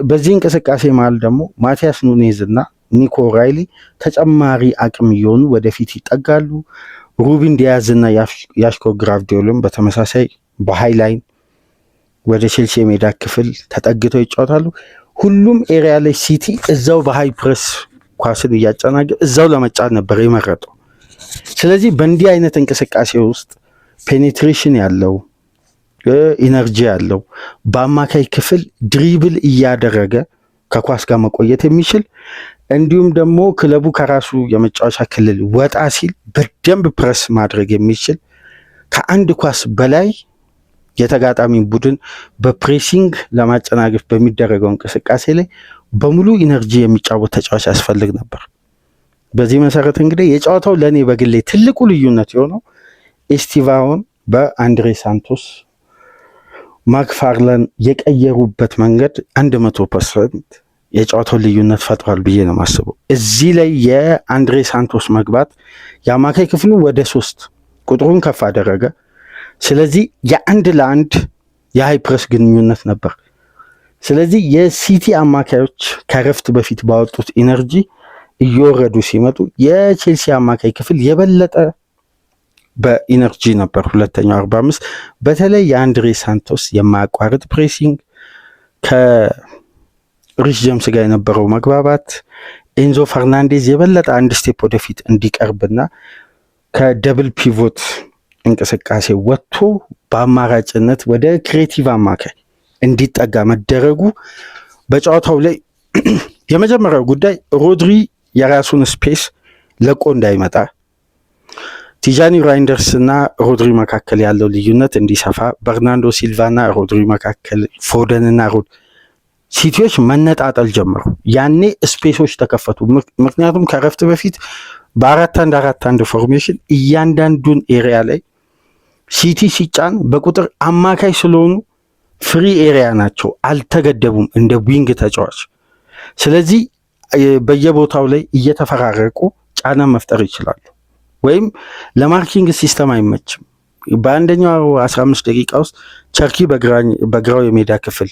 በዚህ እንቅስቃሴ መሃል ደግሞ ማቲያስ ኑኔዝ እና ኒኮ ራይሊ ተጨማሪ አቅም እየሆኑ ወደፊት ይጠጋሉ። ሩቢን ዲያዝ እና ያሽኮ ግራፍዲዮልም በተመሳሳይ በሃይላይን ወደ ቼልሲ የሜዳ ክፍል ተጠግተው ይጫወታሉ። ሁሉም ኤሪያ ላይ ሲቲ እዛው በሃይ ፕሬስ ኳስን እያጨናገ እዛው ለመጫን ነበር የመረጠው። ስለዚህ በእንዲህ አይነት እንቅስቃሴ ውስጥ ፔኔትሬሽን ያለው ኢነርጂ ያለው በአማካይ ክፍል ድሪብል እያደረገ ከኳስ ጋር መቆየት የሚችል እንዲሁም ደግሞ ክለቡ ከራሱ የመጫወቻ ክልል ወጣ ሲል በደንብ ፕረስ ማድረግ የሚችል ከአንድ ኳስ በላይ የተጋጣሚ ቡድን በፕሬሲንግ ለማጨናገፍ በሚደረገው እንቅስቃሴ ላይ በሙሉ ኢነርጂ የሚጫወት ተጫዋች ያስፈልግ ነበር። በዚህ መሰረት እንግዲህ የጨዋታው ለእኔ በግሌ ትልቁ ልዩነት የሆነው ኤስቲቫውን በአንድሬ ሳንቶስ ማክፋርላን የቀየሩበት መንገድ 100% የጨዋታው ልዩነት ፈጥሯል ብዬ ነው የማስበው። እዚህ ላይ የአንድሬ ሳንቶስ መግባት የአማካይ ክፍሉን ወደ 3 ቁጥሩን ከፍ አደረገ። ስለዚህ የአንድ ለአንድ የሃይ ፕረስ ግንኙነት ነበር። ስለዚህ የሲቲ አማካዮች ከረፍት በፊት ባወጡት ኢነርጂ እየወረዱ ሲመጡ የቼልሲ አማካይ ክፍል የበለጠ በኢነርጂ ነበር። ሁለተኛው 45 በተለይ የአንድሬ ሳንቶስ የማያቋርጥ ፕሬሲንግ ከሪስ ጄምስ ጋር የነበረው መግባባት ኤንዞ ፈርናንዴዝ የበለጠ አንድ ስቴፕ ወደፊት እንዲቀርብና ከደብል ፒቮት እንቅስቃሴ ወጥቶ በአማራጭነት ወደ ክሬቲቭ አማካይ እንዲጠጋ መደረጉ በጨዋታው ላይ የመጀመሪያው ጉዳይ ሮድሪ የራሱን ስፔስ ለቆ እንዳይመጣ፣ ቲጃኒ ራይንደርስ እና ሮድሪ መካከል ያለው ልዩነት እንዲሰፋ፣ በርናንዶ ሲልቫ እና ሮድሪ መካከል ፎደን እና ሲቲዎች መነጣጠል ጀመሩ። ያኔ ስፔሶች ተከፈቱ። ምክንያቱም ከረፍት በፊት በ4-1-4-1 ፎርሜሽን እያንዳንዱን ኤሪያ ላይ ሲቲ ሲጫን በቁጥር አማካይ ስለሆኑ ፍሪ ኤሪያ ናቸው፣ አልተገደቡም እንደ ዊንግ ተጫዋች። ስለዚህ በየቦታው ላይ እየተፈራረቁ ጫና መፍጠር ይችላሉ። ወይም ለማርኪንግ ሲስተም አይመችም። በአንደኛው 15 ደቂቃ ውስጥ ቸርኪ በግራው የሜዳ ክፍል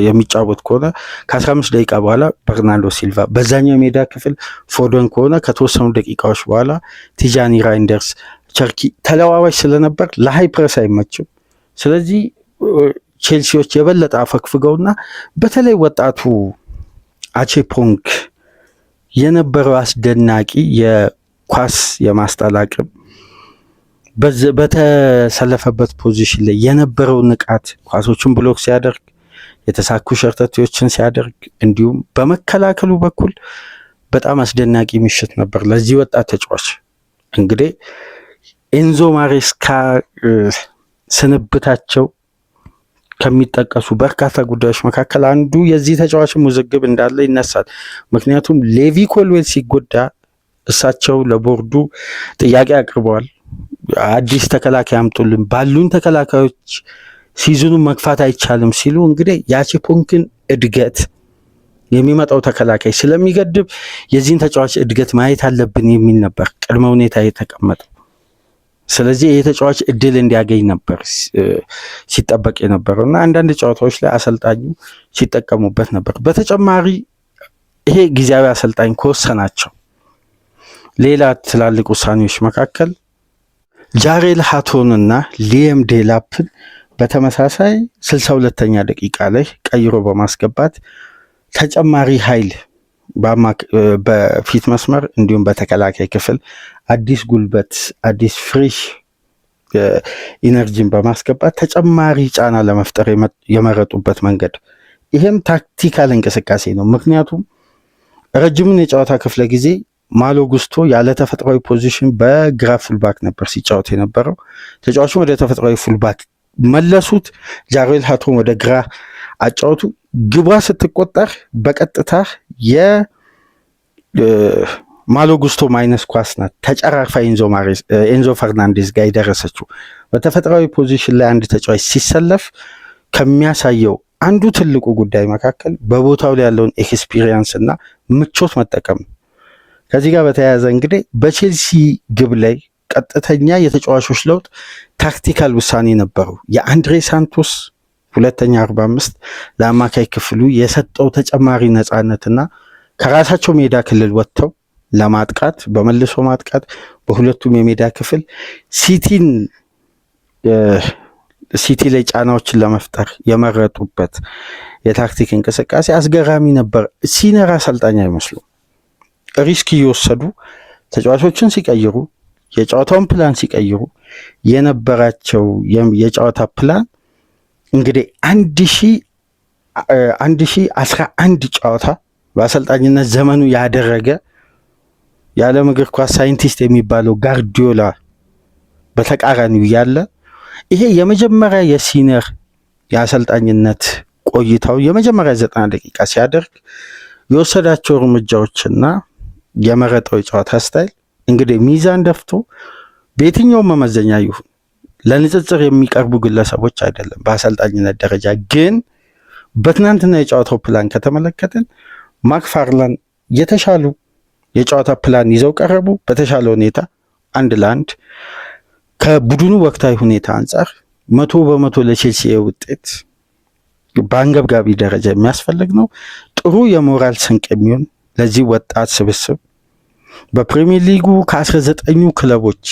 የሚጫወት ከሆነ ከ15 ደቂቃ በኋላ በርናንዶ ሲልቫ፣ በዛኛው የሜዳ ክፍል ፎደን ከሆነ ከተወሰኑ ደቂቃዎች በኋላ ቲጃኒ ራይንደርስ፣ ቸርኪ ተለዋዋጭ ስለነበር ለሃይ ፕረስ አይመችም። ስለዚህ ቼልሲዎች የበለጠ አፈግፍገውና በተለይ ወጣቱ አቼፖንግ የነበረው አስደናቂ የኳስ የማስጣል አቅም፣ በተሰለፈበት ፖዚሽን ላይ የነበረው ንቃት፣ ኳሶችን ብሎክ ሲያደርግ፣ የተሳኩ ሸርተቴዎችን ሲያደርግ፣ እንዲሁም በመከላከሉ በኩል በጣም አስደናቂ ምሽት ነበር ለዚህ ወጣት ተጫዋች። እንግዲህ ኤንዞ ማሬስካ ስንብታቸው ከሚጠቀሱ በርካታ ጉዳዮች መካከል አንዱ የዚህ ተጫዋች ውዝግብ እንዳለ ይነሳል። ምክንያቱም ሌቪ ኮልዌል ሲጎዳ እሳቸው ለቦርዱ ጥያቄ አቅርበዋል። አዲስ ተከላካይ አምጡልን፣ ባሉን ተከላካዮች ሲዝኑን መግፋት አይቻልም ሲሉ እንግዲህ የአቼፖንግን እድገት የሚመጣው ተከላካይ ስለሚገድብ የዚህን ተጫዋች እድገት ማየት አለብን የሚል ነበር ቅድመ ሁኔታ የተቀመጠው። ስለዚህ ይህ ተጫዋች እድል እንዲያገኝ ነበር ሲጠበቅ የነበረው እና አንዳንድ ጨዋታዎች ላይ አሰልጣኙ ሲጠቀሙበት ነበር። በተጨማሪ ይሄ ጊዜያዊ አሰልጣኝ ከወሰናቸው ሌላ ትላልቅ ውሳኔዎች መካከል ጃሬል ሃቶንና ሊየም ዴላፕን በተመሳሳይ 62ኛ ደቂቃ ላይ ቀይሮ በማስገባት ተጨማሪ ኃይል በፊት መስመር እንዲሁም በተከላካይ ክፍል አዲስ ጉልበት፣ አዲስ ፍሬሽ ኢነርጂን በማስገባት ተጨማሪ ጫና ለመፍጠር የመረጡበት መንገድ፣ ይህም ታክቲካል እንቅስቃሴ ነው። ምክንያቱም ረጅሙን የጨዋታ ክፍለ ጊዜ ማሎ ጉስቶ ያለ ተፈጥሯዊ ፖዚሽን በግራ ፉልባክ ነበር ሲጫወት የነበረው። ተጫዋቹን ወደ ተፈጥሯዊ ፉልባክ መለሱት። ጃሬል ሃቶን ወደ ግራ አጫወቱ። ግቧ ስትቆጠር በቀጥታ የማሎ ጉስቶ ማይነስ ኳስ ናት ተጨራርፋ ኤንዞ ፈርናንዴዝ ጋር የደረሰችው። በተፈጥሯዊ ፖዚሽን ላይ አንድ ተጫዋች ሲሰለፍ ከሚያሳየው አንዱ ትልቁ ጉዳይ መካከል በቦታው ላይ ያለውን ኤክስፒሪየንስ እና ምቾት መጠቀም ነው። ከዚህ ጋር በተያያዘ እንግዲህ በቼልሲ ግብ ላይ ቀጥተኛ የተጫዋቾች ለውጥ ታክቲካል ውሳኔ ነበሩ። የአንድሬ ሳንቶስ ሁለተኛ 45 ለአማካይ ክፍሉ የሰጠው ተጨማሪ ነፃነትና ከራሳቸው ሜዳ ክልል ወጥተው ለማጥቃት በመልሶ ማጥቃት በሁለቱም የሜዳ ክፍል ሲቲ ላይ ጫናዎችን ለመፍጠር የመረጡበት የታክቲክ እንቅስቃሴ አስገራሚ ነበር። ሲነር አሰልጣኝ አይመስሉም። ሪስክ እየወሰዱ ተጫዋቾችን ሲቀይሩ፣ የጨዋታውን ፕላን ሲቀይሩ የነበራቸው የጨዋታ ፕላን እንግዲህ 1011 ጨዋታ በአሰልጣኝነት ዘመኑ ያደረገ የዓለም እግር ኳስ ሳይንቲስት የሚባለው ጋርዲዮላ በተቃራኒው ያለ ይሄ የመጀመሪያ የሲነር የአሰልጣኝነት ቆይታው የመጀመሪያ 90 ደቂቃ ሲያደርግ የወሰዳቸው እርምጃዎችና የመረጠው የጨዋታ ስታይል እንግዲህ ሚዛን ደፍቶ በየትኛውም መመዘኛ ይሁን ለንጽጽር የሚቀርቡ ግለሰቦች አይደለም። በአሰልጣኝነት ደረጃ ግን በትናንትና የጨዋታው ፕላን ከተመለከትን ማክፋርላን የተሻሉ የጨዋታ ፕላን ይዘው ቀረቡ። በተሻለ ሁኔታ 1-1 ከቡድኑ ወቅታዊ ሁኔታ አንጻር 100% ለቼልሲ ውጤት በአንገብጋቢ ደረጃ የሚያስፈልግ ነው። ጥሩ የሞራል ስንቅ የሚሆን ለዚህ ወጣት ስብስብ በፕሪሚየር ሊጉ ከ19 ክለቦች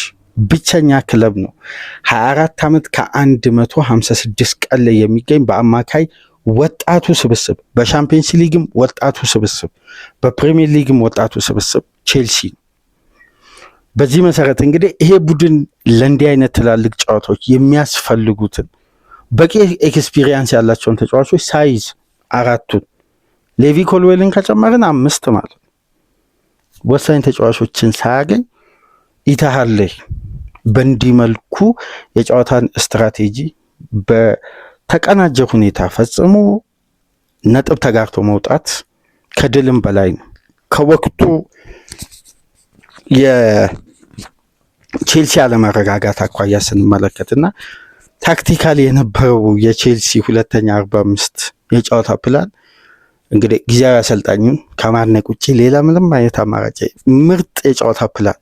ብቸኛ ክለብ ነው 24 ዓመት ከ156 ቀን ላይ የሚገኝ በአማካይ ወጣቱ ስብስብ በሻምፒየንስ ሊግም ወጣቱ ስብስብ በፕሪሚየር ሊግም ወጣቱ ስብስብ ቼልሲ ነው። በዚህ መሰረት እንግዲህ ይሄ ቡድን ለእንዲህ አይነት ትላልቅ ጨዋታዎች የሚያስፈልጉትን በቂ ኤክስፒሪየንስ ያላቸውን ተጫዋቾች ሳይዝ አራቱን ሌቪ ኮልዌልን ከጨመርን 5 ማለት ወሳኝ ተጫዋቾችን ሳያገኝ ኢታሃድ ላይ በእንዲህ መልኩ የጨዋታን ስትራቴጂ በተቀናጀ ሁኔታ ፈጽሞ ነጥብ ተጋርቶ መውጣት ከድልም በላይ ነው። ከወቅቱ የቼልሲ አለመረጋጋት አኳያ ስንመለከትና ታክቲካሊ የነበረው የቼልሲ ሁለተኛ 45 የጨዋታ ፕላን እንግዲህ ጊዜያዊ አሰልጣኙን ከማድነቅ ውጭ ሌላ ምንም አይነት አማራጭ ምርጥ የጨዋታ ፕላን።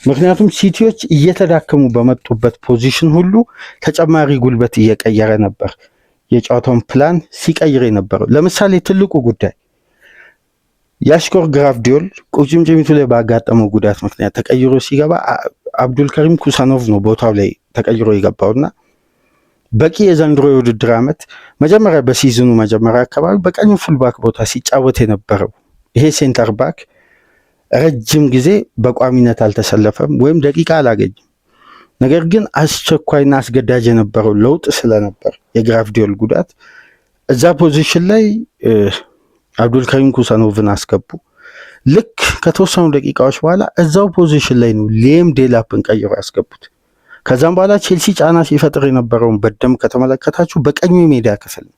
ምክንያቱም ሲቲዎች እየተዳከሙ በመጡበት ፖዚሽን ሁሉ ተጨማሪ ጉልበት እየቀየረ ነበር የጨዋታውን ፕላን ሲቀይር የነበረው። ለምሳሌ ትልቁ ጉዳይ ያሽኮር ግራፍዲዮል ቁርጭምጭሚቱ ላይ ባጋጠመው ጉዳት ምክንያት ተቀይሮ ሲገባ አብዱልከሪም ኩሳኖቭ ነው ቦታው ላይ ተቀይሮ የገባውና በቂ የዘንድሮ የውድድር ዓመት መጀመሪያ በሲዝኑ መጀመሪያ አካባቢ በቀኝ ፉልባክ ቦታ ሲጫወት የነበረው ይሄ ሴንተር ባክ ረጅም ጊዜ በቋሚነት አልተሰለፈም ወይም ደቂቃ አላገኝም። ነገር ግን አስቸኳይና አስገዳጅ የነበረው ለውጥ ስለነበር የግራፍዲዮል ጉዳት እዛ ፖዚሽን ላይ አብዱልከሪም ኩሳኖቭን አስገቡ። ልክ ከተወሰኑ ደቂቃዎች በኋላ እዛው ፖዚሽን ላይ ነው ሊያም ዴላፕን ቀይሮ ያስገቡት። ከዛም በኋላ ቼልሲ ጫና ሲፈጥር የነበረውን በደም ከተመለከታችሁ በቀኙ የሜዳ ክፍል ነው።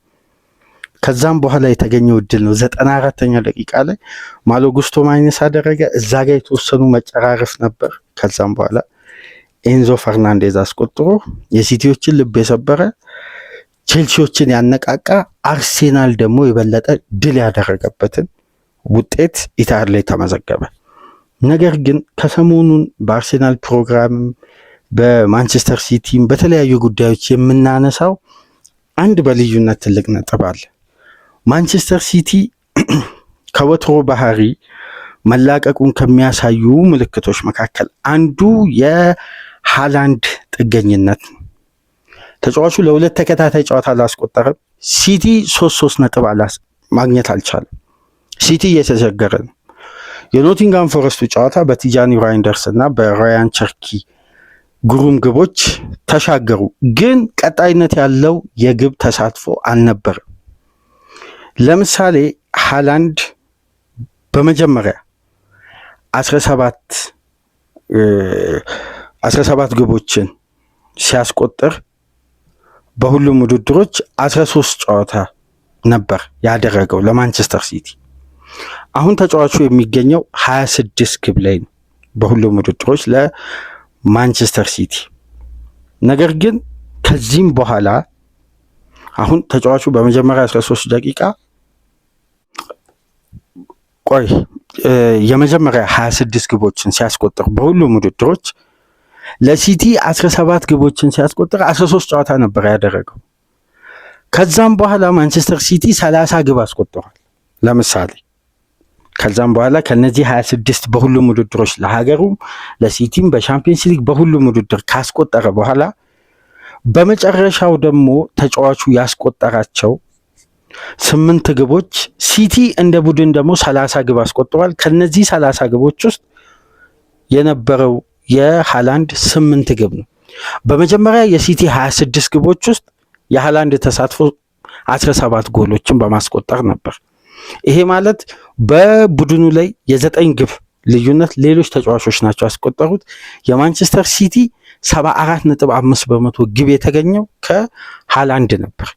ከዛም በኋላ የተገኘው እድል ነው 94ኛ ደቂቃ ላይ ማሎ ጉስቶ ማይነስ አደረገ። እዛ ጋር የተወሰኑ መጨራረፍ ነበር። ከዛም በኋላ ኤንዞ ፈርናንዴዝ አስቆጥሮ የሲቲዎችን ልብ የሰበረ ቼልሲዎችን ያነቃቃ አርሴናል ደግሞ የበለጠ ድል ያደረገበትን ውጤት ኢታድ ላይ ተመዘገበ። ነገር ግን ከሰሞኑን በአርሴናል ፕሮግራም በማንቸስተር ሲቲም በተለያዩ ጉዳዮች የምናነሳው አንድ በልዩነት ትልቅ ነጥብ አለ። ማንቸስተር ሲቲ ከወትሮ ባህሪ መላቀቁን ከሚያሳዩ ምልክቶች መካከል አንዱ የሃላንድ ጥገኝነት ነው። ተጫዋቹ ለሁለት ተከታታይ ጨዋታ አላስቆጠረም። ሲቲ 3 ነጥብ ማግኘት አልቻለም። ሲቲ እየተቸገረ ነው። የኖቲንጋም ፎረስቱ ጨዋታ በቲጃኒ ራይንደርስ እና በራያን ቸርኪ ግሩም ግቦች ተሻገሩ፣ ግን ቀጣይነት ያለው የግብ ተሳትፎ አልነበረም። ለምሳሌ ሃላንድ በመጀመሪያ 17 ግቦችን ሲያስቆጥር በሁሉም ውድድሮች 13 ጨዋታ ነበር ያደረገው ለማንቸስተር ሲቲ። አሁን ተጫዋቹ የሚገኘው 26 ግብ ላይ ነው በሁሉም ውድድሮች ለማንቸስተር ሲቲ። ነገር ግን ከዚህም በኋላ አሁን ተጫዋቹ በመጀመሪያ 13 ደቂቃ የመጀመሪያ 26 ግቦችን ሲያስቆጥር በሁሉም ውድድሮች ለሲቲ 17 ግቦችን ሲያስቆጥር 13 ጨዋታ ነበር ያደረገው። ከዛም በኋላ ማንቸስተር ሲቲ 30 ግብ አስቆጥሯል ለምሳሌ። ከዛም በኋላ ከነዚህ 26 በሁሉም ውድድሮች ለሀገሩ ለሲቲም በሻምፒየንስ ሊግ በሁሉም ውድድር ካስቆጠረ በኋላ በመጨረሻው ደግሞ ተጫዋቹ ያስቆጠራቸው 8 ግቦች ሲቲ እንደ ቡድን ደግሞ 30 ግብ አስቆጥሯል። ከነዚህ 30 ግቦች ውስጥ የነበረው የሃላንድ 8 ግብ ነው። በመጀመሪያ የሲቲ 26 ግቦች ውስጥ የሃላንድ ተሳትፎ 17 ጎሎችን በማስቆጠር ነበር። ይሄ ማለት በቡድኑ ላይ የ9 ግብ ልዩነት ሌሎች ተጫዋቾች ናቸው ያስቆጠሩት። የማንቸስተር ሲቲ 74.5% ግብ የተገኘው ከሃላንድ ነበር።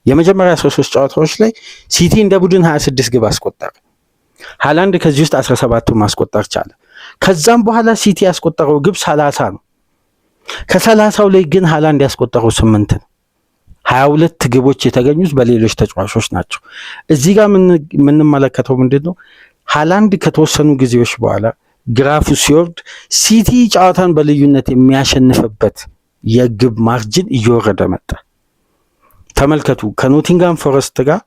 የመጀመሪያ 3 ጨዋታዎች ላይ ሲቲ እንደ ቡድን 26 ግብ አስቆጠረ። ሃላንድ ከዚህ ውስጥ 17 ማስቆጠር ቻለ። ከዛም በኋላ ሲቲ ያስቆጠረው ግብ 30 ነው። ከ30ው ላይ ግን ሃላንድ ያስቆጠረው 8 ነው። 22 ግቦች የተገኙት በሌሎች ተጫዋቾች ናቸው። እዚህ ጋር የምንመለከተው ምንድነው? ሃላንድ ከተወሰኑ ጊዜዎች በኋላ ግራፉ ሲወርድ ሲቲ ጨዋታን በልዩነት የሚያሸንፍበት የግብ ማርጅን እየወረደ መጣ። ተመልከቱ። ከኖቲንጋም ፎረስት ጋር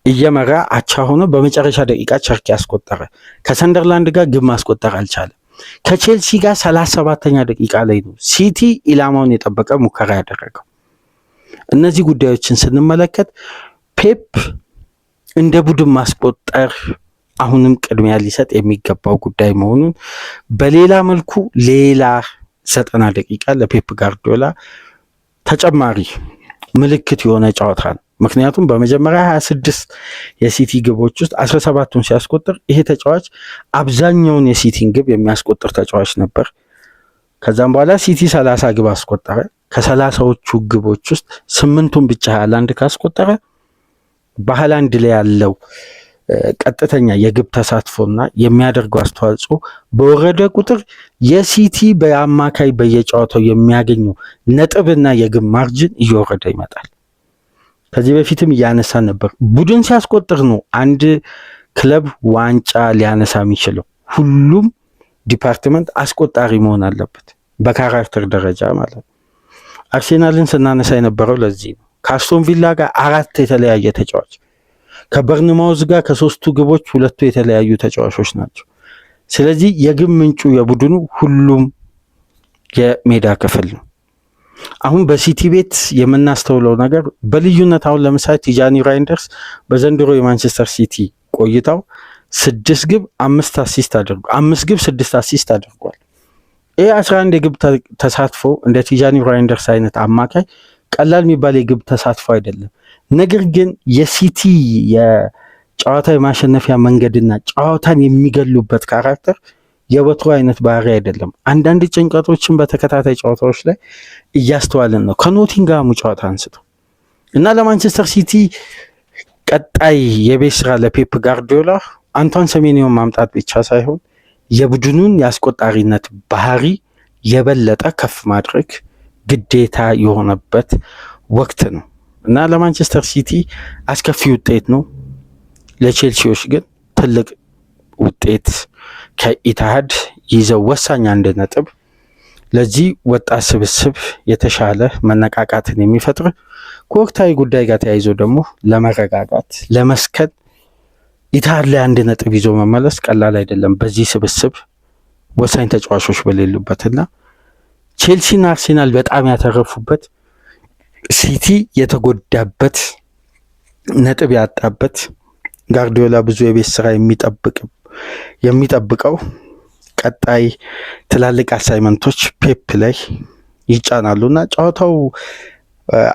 እየመራ አቻ ሆኖ በመጨረሻ ደቂቃ ቸርኪ ያስቆጠረ። ከሰንደርላንድ ጋር ግብ ማስቆጠር አልቻለም። ከቼልሲ ጋር 37ኛ ደቂቃ ላይ ነው ሲቲ ኢላማውን የጠበቀ ሙከራ ያደረገው። እነዚህ ጉዳዮችን ስንመለከት ፔፕ እንደ ቡድን ማስቆጠር አሁንም ቅድሚያ ሊሰጥ የሚገባው ጉዳይ መሆኑን በሌላ መልኩ ሌላ 90 ደቂቃ ለፔፕ ጋርዲዮላ ተጨማሪ ምልክት የሆነ ጨዋታ ነው። ምክንያቱም በመጀመሪያ 26 የሲቲ ግቦች ውስጥ 17ቱን ሲያስቆጥር ይሄ ተጫዋች አብዛኛውን የሲቲን ግብ የሚያስቆጥር ተጫዋች ነበር። ከዛም በኋላ ሲቲ 30 ግብ አስቆጠረ። ከ30ዎቹ ግቦች ውስጥ 8ቱን ብቻ ሃላንድ ካስቆጠረ በሃላንድ ላይ ያለው ቀጥተኛ የግብ ተሳትፎና የሚያደርገው አስተዋጽኦ በወረደ ቁጥር የሲቲ በአማካይ በየጨዋታው የሚያገኘው ነጥብና የግብ ማርጅን እየወረደ ይመጣል። ከዚህ በፊትም እያነሳን ነበር። ቡድን ሲያስቆጥር ነው አንድ ክለብ ዋንጫ ሊያነሳ የሚችለው። ሁሉም ዲፓርትመንት አስቆጣሪ መሆን አለበት፣ በካራክተር ደረጃ ማለት ነው። አርሴናልን ስናነሳ የነበረው ለዚህ ነው። ከአስቶን ቪላ ጋር 4 የተለያየ ተጫዋች፣ ከበርንማውዝ ጋር ከ3ቱ ግቦች 2ቱ የተለያዩ ተጫዋቾች ናቸው። ስለዚህ የግብ ምንጩ የቡድኑ ሁሉም የሜዳ ክፍል ነው። አሁን በሲቲ ቤት የምናስተውለው ነገር በልዩነት አሁን ለምሳሌ ቲጃኒ ራይንደርስ በዘንድሮ የማንቸስተር ሲቲ ቆይታው 6 ግብ 5 አሲስት አድርጓል። 5 ግብ 6 አሲስት አድርጓል። ይህ 11 የግብ ተሳትፎ እንደ ቲጃኒ ራይንደርስ አይነት አማካይ ቀላል የሚባል የግብ ተሳትፎ አይደለም። ነገር ግን የሲቲ የጨዋታ የማሸነፊያ መንገድና ጨዋታን የሚገሉበት ካራክተር የወትሮ አይነት ባህሪ አይደለም። አንዳንድ ጭንቀቶችን በተከታታይ ጨዋታዎች ላይ እያስተዋልን ነው፣ ከኖቲንግሃሙ ጨዋታ አንስቶ እና ለማንቸስተር ሲቲ ቀጣይ የቤት ስራ ለፔፕ ጋርዲዮላ አንቷን ሴሜንዮን ማምጣት ብቻ ሳይሆን የቡድኑን የአስቆጣሪነት ባህሪ የበለጠ ከፍ ማድረግ ግዴታ የሆነበት ወቅት ነው እና ለማንቸስተር ሲቲ አስከፊ ውጤት ነው። ለቼልሲዎች ግን ትልቅ ውጤት ከኢትሃድ ይዘው ወሳኝ 1 ነጥብ ለዚህ ወጣት ስብስብ የተሻለ መነቃቃትን የሚፈጥር ከወቅታዊ ጉዳይ ጋር ተያይዞ ደግሞ ለመረጋጋት ለመስከን ኢትሃድ ላይ 1 ነጥብ ይዞ መመለስ ቀላል አይደለም። በዚህ ስብስብ ወሳኝ ተጫዋቾች በሌሉበትና ቼልሲና አርሴናል በጣም ያተረፉበት፣ ሲቲ የተጎዳበት፣ ነጥብ ያጣበት፣ ጋርዲዮላ ብዙ የቤት ስራ የሚጠብቀው ቀጣይ ትላልቅ አሳይመንቶች ፔፕ ላይ ይጫናሉና ጨዋታው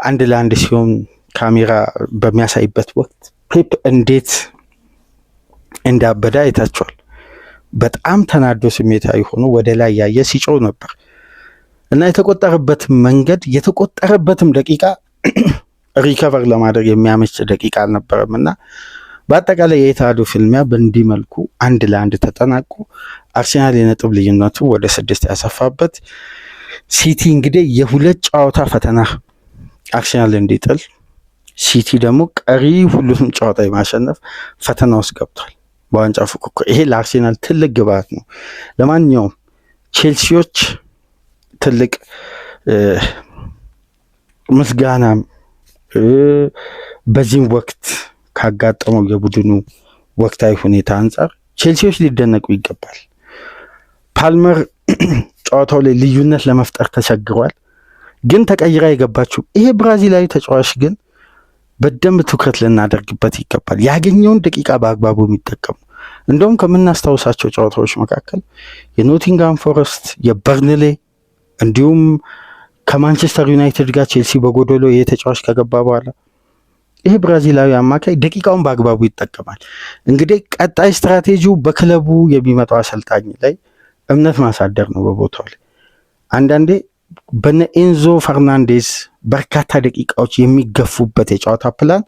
1-1 ሲሆን ካሜራ በሚያሳይበት ወቅት ፔፕ እንዴት እንዳበደ አይታችኋል። በጣም ተናዶ ስሜታዊ ሆኖ ወደ ላይ ያየ ሲጮህ ነበር እና የተቆጠረበት መንገድ የተቆጠረበትም ደቂቃ ሪከቨር ለማድረግ የሚያመች ደቂቃ አልነበረም እና በአጠቃላይ የኢትሃዱ ፍልሚያ በእንዲህ መልኩ 1-1 ተጠናቆ አርሴናል የነጥብ ልዩነቱ ወደ 6 ያሰፋበት፣ ሲቲ እንግዲህ የሁለት ጨዋታ ፈተና አርሴናል እንዲጥል፣ ሲቲ ደግሞ ቀሪ ሁሉንም ጨዋታ የማሸነፍ ፈተና ውስጥ ገብቷል በዋንጫ ፉክክር። ይሄ ለአርሴናል ትልቅ ግብዓት ነው። ለማንኛውም ቼልሲዎች ትልቅ ምስጋናም በዚህም ወቅት ካጋጠመው የቡድኑ ወቅታዊ ሁኔታ አንጻር ቼልሲዎች ሊደነቁ ይገባል። ፓልመር ጨዋታው ላይ ልዩነት ለመፍጠር ተቸግሯል፣ ግን ተቀይራ የገባችው ይሄ ብራዚላዊ ተጫዋች ግን በደንብ ትኩረት ልናደርግበት ይገባል። ያገኘውን ደቂቃ በአግባቡ የሚጠቀሙ እንደውም ከምናስታውሳቸው ጨዋታዎች መካከል የኖቲንግሃም ፎረስት፣ የበርንሌ እንዲሁም ከማንቸስተር ዩናይትድ ጋር ቼልሲ በጎዶሎ ይሄ ተጫዋች ከገባ በኋላ ይሄ ብራዚላዊ አማካይ ደቂቃውን በአግባቡ ይጠቀማል። እንግዲህ ቀጣይ ስትራቴጂው በክለቡ የሚመጣው አሰልጣኝ ላይ እምነት ማሳደር ነው በቦታው ላይ። አንዳንዴ በነ ኤንዞ ፈርናንዴዝ በርካታ ደቂቃዎች የሚገፉበት የጨዋታ ፕላን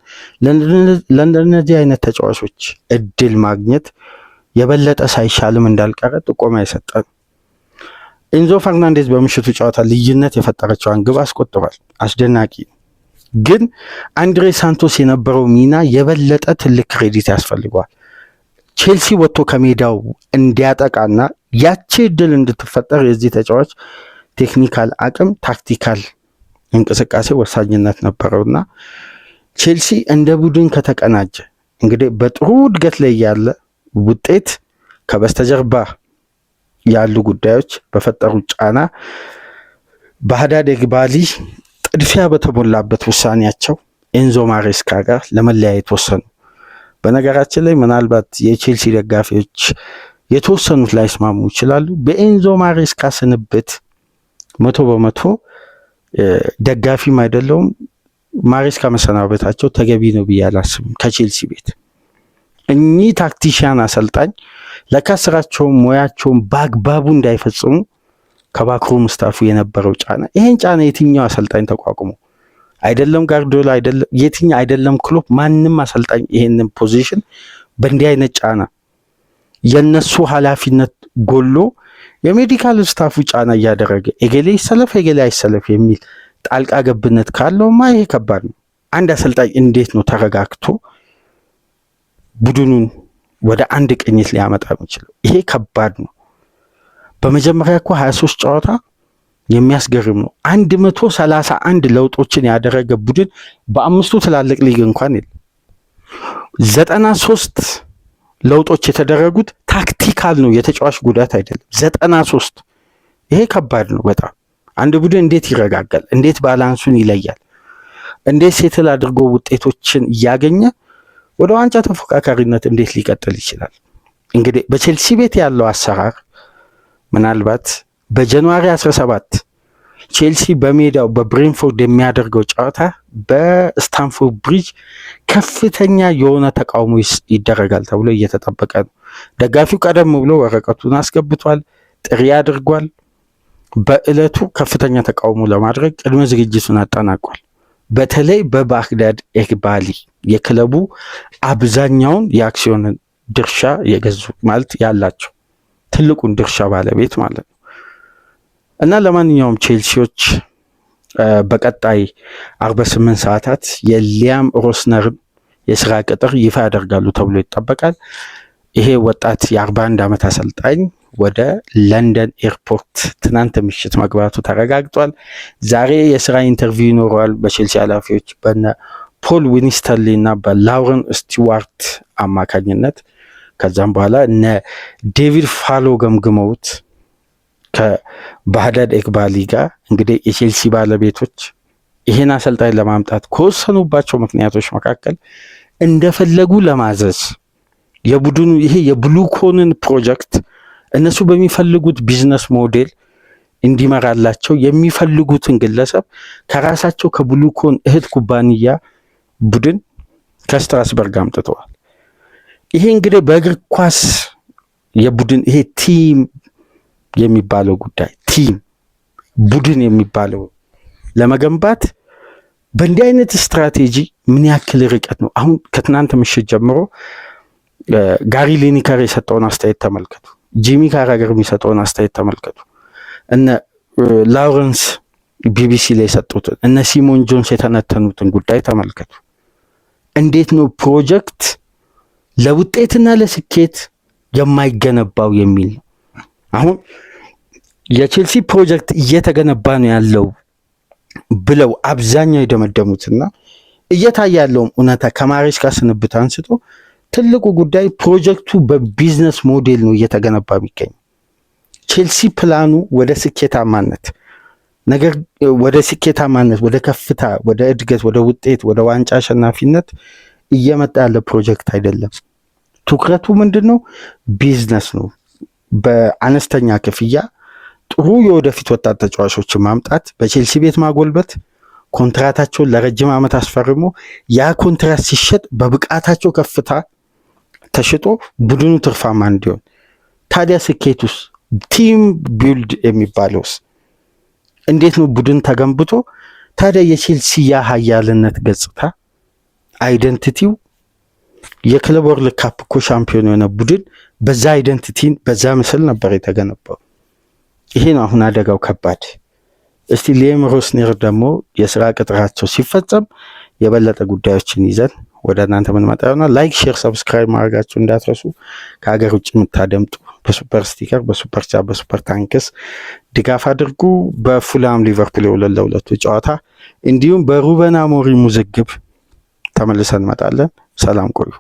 ለእነዚህ አይነት ተጫዋቾች እድል ማግኘት የበለጠ ሳይሻልም እንዳልቀረ ጥቆማ የሰጠ ነው። ኤንዞ ፈርናንዴዝ በምሽቱ ጨዋታ ልዩነት የፈጠረችውን ግብ አስቆጥሯል። አስደናቂ ነው። ግን አንድሬ ሳንቶስ የነበረው ሚና የበለጠ ትልቅ ክሬዲት ያስፈልገዋል። ቼልሲ ወጥቶ ከሜዳው እንዲያጠቃና ያቺ እድል እንድትፈጠር የዚህ ተጫዋች ቴክኒካል አቅም፣ ታክቲካል እንቅስቃሴ ወሳኝነት ነበረውና ቼልሲ እንደ ቡድን ከተቀናጀ እንግዲህ በጥሩ እድገት ላይ ያለ ውጤት ከበስተጀርባ ያሉ ጉዳዮች በፈጠሩ ጫና በሃዳድ ኤግባሊ ጥድፊያ በተሞላበት ውሳኔያቸው ኤንዞ ማሬስካ ጋር ለመለያየት ወሰኑ። በነገራችን ላይ ምናልባት የቼልሲ ደጋፊዎች የተወሰኑት ላይስማሙ ይችላሉ። በኤንዞ ማሬስካ ስንብት 100% ደጋፊም አይደለውም። ማሬስካ መሰናበታቸው ተገቢ ነው ብዬ አላስብም። ከቼልሲ ቤት እኚህ ታክቲሽያን አሰልጣኝ ለካስራቸውም ሙያቸውን በአግባቡ እንዳይፈጽሙ ከባክሮም ስታፉ የነበረው ጫና፣ ይሄን ጫና የትኛው አሰልጣኝ ተቋቁሞ አይደለም ጋርዲዮላ አይደለም የትኛው አይደለም ክሎፕ፣ ማንም አሰልጣኝ ይሄንን ፖዚሽን በእንዲህ አይነት ጫና የነሱ ኃላፊነት ጎሎ የሜዲካል ስታፉ ጫና እያደረገ እገሌ ይሰለፍ እገሌ አይሰለፍ የሚል ጣልቃ ገብነት ካለውማ ይሄ ከባድ ነው። አንድ አሰልጣኝ እንዴት ነው ተረጋግቶ ቡድኑን ወደ አንድ ቅኝት ሊያመጣ የሚችለው? ይሄ ከባድ ነው። በመጀመሪያ እኮ 23 ጨዋታ የሚያስገርም ነው። 131 ለውጦችን ያደረገ ቡድን በአምስቱ ትላልቅ ሊግ እንኳን የለም። 93 ለውጦች የተደረጉት ታክቲካል ነው፣ የተጫዋች ጉዳት አይደለም። 93 ይሄ ከባድ ነው በጣም። አንድ ቡድን እንዴት ይረጋጋል? እንዴት ባላንሱን ይለያል? እንዴት ሴትል አድርጎ ውጤቶችን እያገኘ ወደ ዋንጫ ተፎካካሪነት እንዴት ሊቀጥል ይችላል? እንግዲህ በቼልሲ ቤት ያለው አሰራር ምናልባት በጃንዋሪ 17 ቼልሲ በሜዳው በብሬንፎርድ የሚያደርገው ጨዋታ በስታንፎርድ ብሪጅ ከፍተኛ የሆነ ተቃውሞ ይደረጋል ተብሎ እየተጠበቀ ነው። ደጋፊው ቀደም ብሎ ወረቀቱን አስገብቷል፣ ጥሪ አድርጓል። በእለቱ ከፍተኛ ተቃውሞ ለማድረግ ቅድመ ዝግጅቱን አጠናቋል። በተለይ በባግዳድ ኤግባሊ የክለቡ አብዛኛውን የአክሲዮን ድርሻ የገዙ ማለት ያላቸው ትልቁን ድርሻ ባለቤት ማለት ነው። እና ለማንኛውም ቼልሲዎች በቀጣይ 48 ሰዓታት የሊያም ሮስነርን የስራ ቅጥር ይፋ ያደርጋሉ ተብሎ ይጠበቃል። ይሄ ወጣት የ41 ዓመት አሰልጣኝ ወደ ለንደን ኤርፖርት ትናንት ምሽት መግባቱ ተረጋግጧል። ዛሬ የስራ ኢንተርቪው ይኖረዋል በቼልሲ ኃላፊዎች በነ ፖል ዊኒስተርሊ እና በላውረን ስቲዋርት አማካኝነት። ከዛም በኋላ እነ ዴቪድ ፋሎ ገምግመውት ከባግዳድ ኤግባሊ ጋር እንግዲህ የቼልሲ ባለቤቶች ይሄን አሰልጣኝ ለማምጣት ከወሰኑባቸው ምክንያቶች መካከል እንደፈለጉ ለማዘዝ የቡድኑ ይሄ የብሉኮንን ፕሮጀክት እነሱ በሚፈልጉት ቢዝነስ ሞዴል እንዲመራላቸው የሚፈልጉትን ግለሰብ ከራሳቸው ከብሉኮን እህት ኩባንያ ቡድን ከስትራስበርግ አምጥተዋል። ይሄ እንግዲህ በእግር ኳስ የቡድን ይሄ ቲም የሚባለው ጉዳይ ቲም ቡድን የሚባለው ለመገንባት በእንዲህ አይነት ስትራቴጂ ምን ያክል ርቀት ነው? አሁን ከትናንት ምሽት ጀምሮ ጋሪ ሊኒከር የሰጠውን አስተያየት ተመልከቱ። ጂሚ ካራገር የሚሰጠውን አስተያየት ተመልከቱ። እነ ላውረንስ ቢቢሲ ላይ የሰጡትን እነ ሲሞን ጆንስ የተነተኑትን ጉዳይ ተመልከቱ። እንዴት ነው ፕሮጀክት ለውጤትና ለስኬት የማይገነባው የሚል ነው። አሁን የቼልሲ ፕሮጀክት እየተገነባ ነው ያለው ብለው አብዛኛው የደመደሙትና እየታየ ያለውም እውነታ ከማሬስካ ስንብት አንስቶ ትልቁ ጉዳይ ፕሮጀክቱ በቢዝነስ ሞዴል ነው እየተገነባ የሚገኝ። ቼልሲ ፕላኑ ወደ ስኬታማነት ወደ ከፍታ፣ ወደ እድገት፣ ወደ ውጤት፣ ወደ ዋንጫ አሸናፊነት እየመጣ ያለ ፕሮጀክት አይደለም። ትኩረቱ ምንድነው? ቢዝነስ ነው። በአነስተኛ ክፍያ ጥሩ የወደፊት ወጣት ተጫዋቾችን ማምጣት፣ በቼልሲ ቤት ማጎልበት፣ ኮንትራታቸውን ለረጅም ዓመት አስፈርሞ ያ ኮንትራት ሲሸጥ በብቃታቸው ከፍታ ተሽጦ ቡድኑ ትርፋማ እንዲሆን። ታዲያ ስኬቱስ ቲም ቢልድ የሚባለውስ እንዴት ነው? ቡድን ተገንብቶ ታዲያ የቼልሲ የኃያልነት ገጽታ አይደንቲቲው የክለብ ወርልድ ካፕ እኮ ሻምፒዮን የሆነ ቡድን በዛ አይደንቲቲን በዛ ምስል ነበር የተገነባው። ይሄ ነው አሁን አደጋው ከባድ። እስቲ ሊያም ሮስነር ደግሞ የስራ ቅጥራቸው ሲፈጸም የበለጠ ጉዳዮችን ይዘን ወደ እናንተ ምንመጣ ይሆናል። ላይክ፣ ሼር፣ ሰብስክራይብ ማድረጋችሁ እንዳትረሱ። ከሀገር ውጭ የምታደምጡ በሱፐር ስቲከር፣ በሱፐር ቻት፣ በሱፐር ታንክስ ድጋፍ አድርጉ። በፉላም ሊቨርፑል 2-2 ጨዋታ እንዲሁም በሩበን አሞሪም ውዝግብ ተመልሰን እንመጣለን። ሰላም ቆዩ።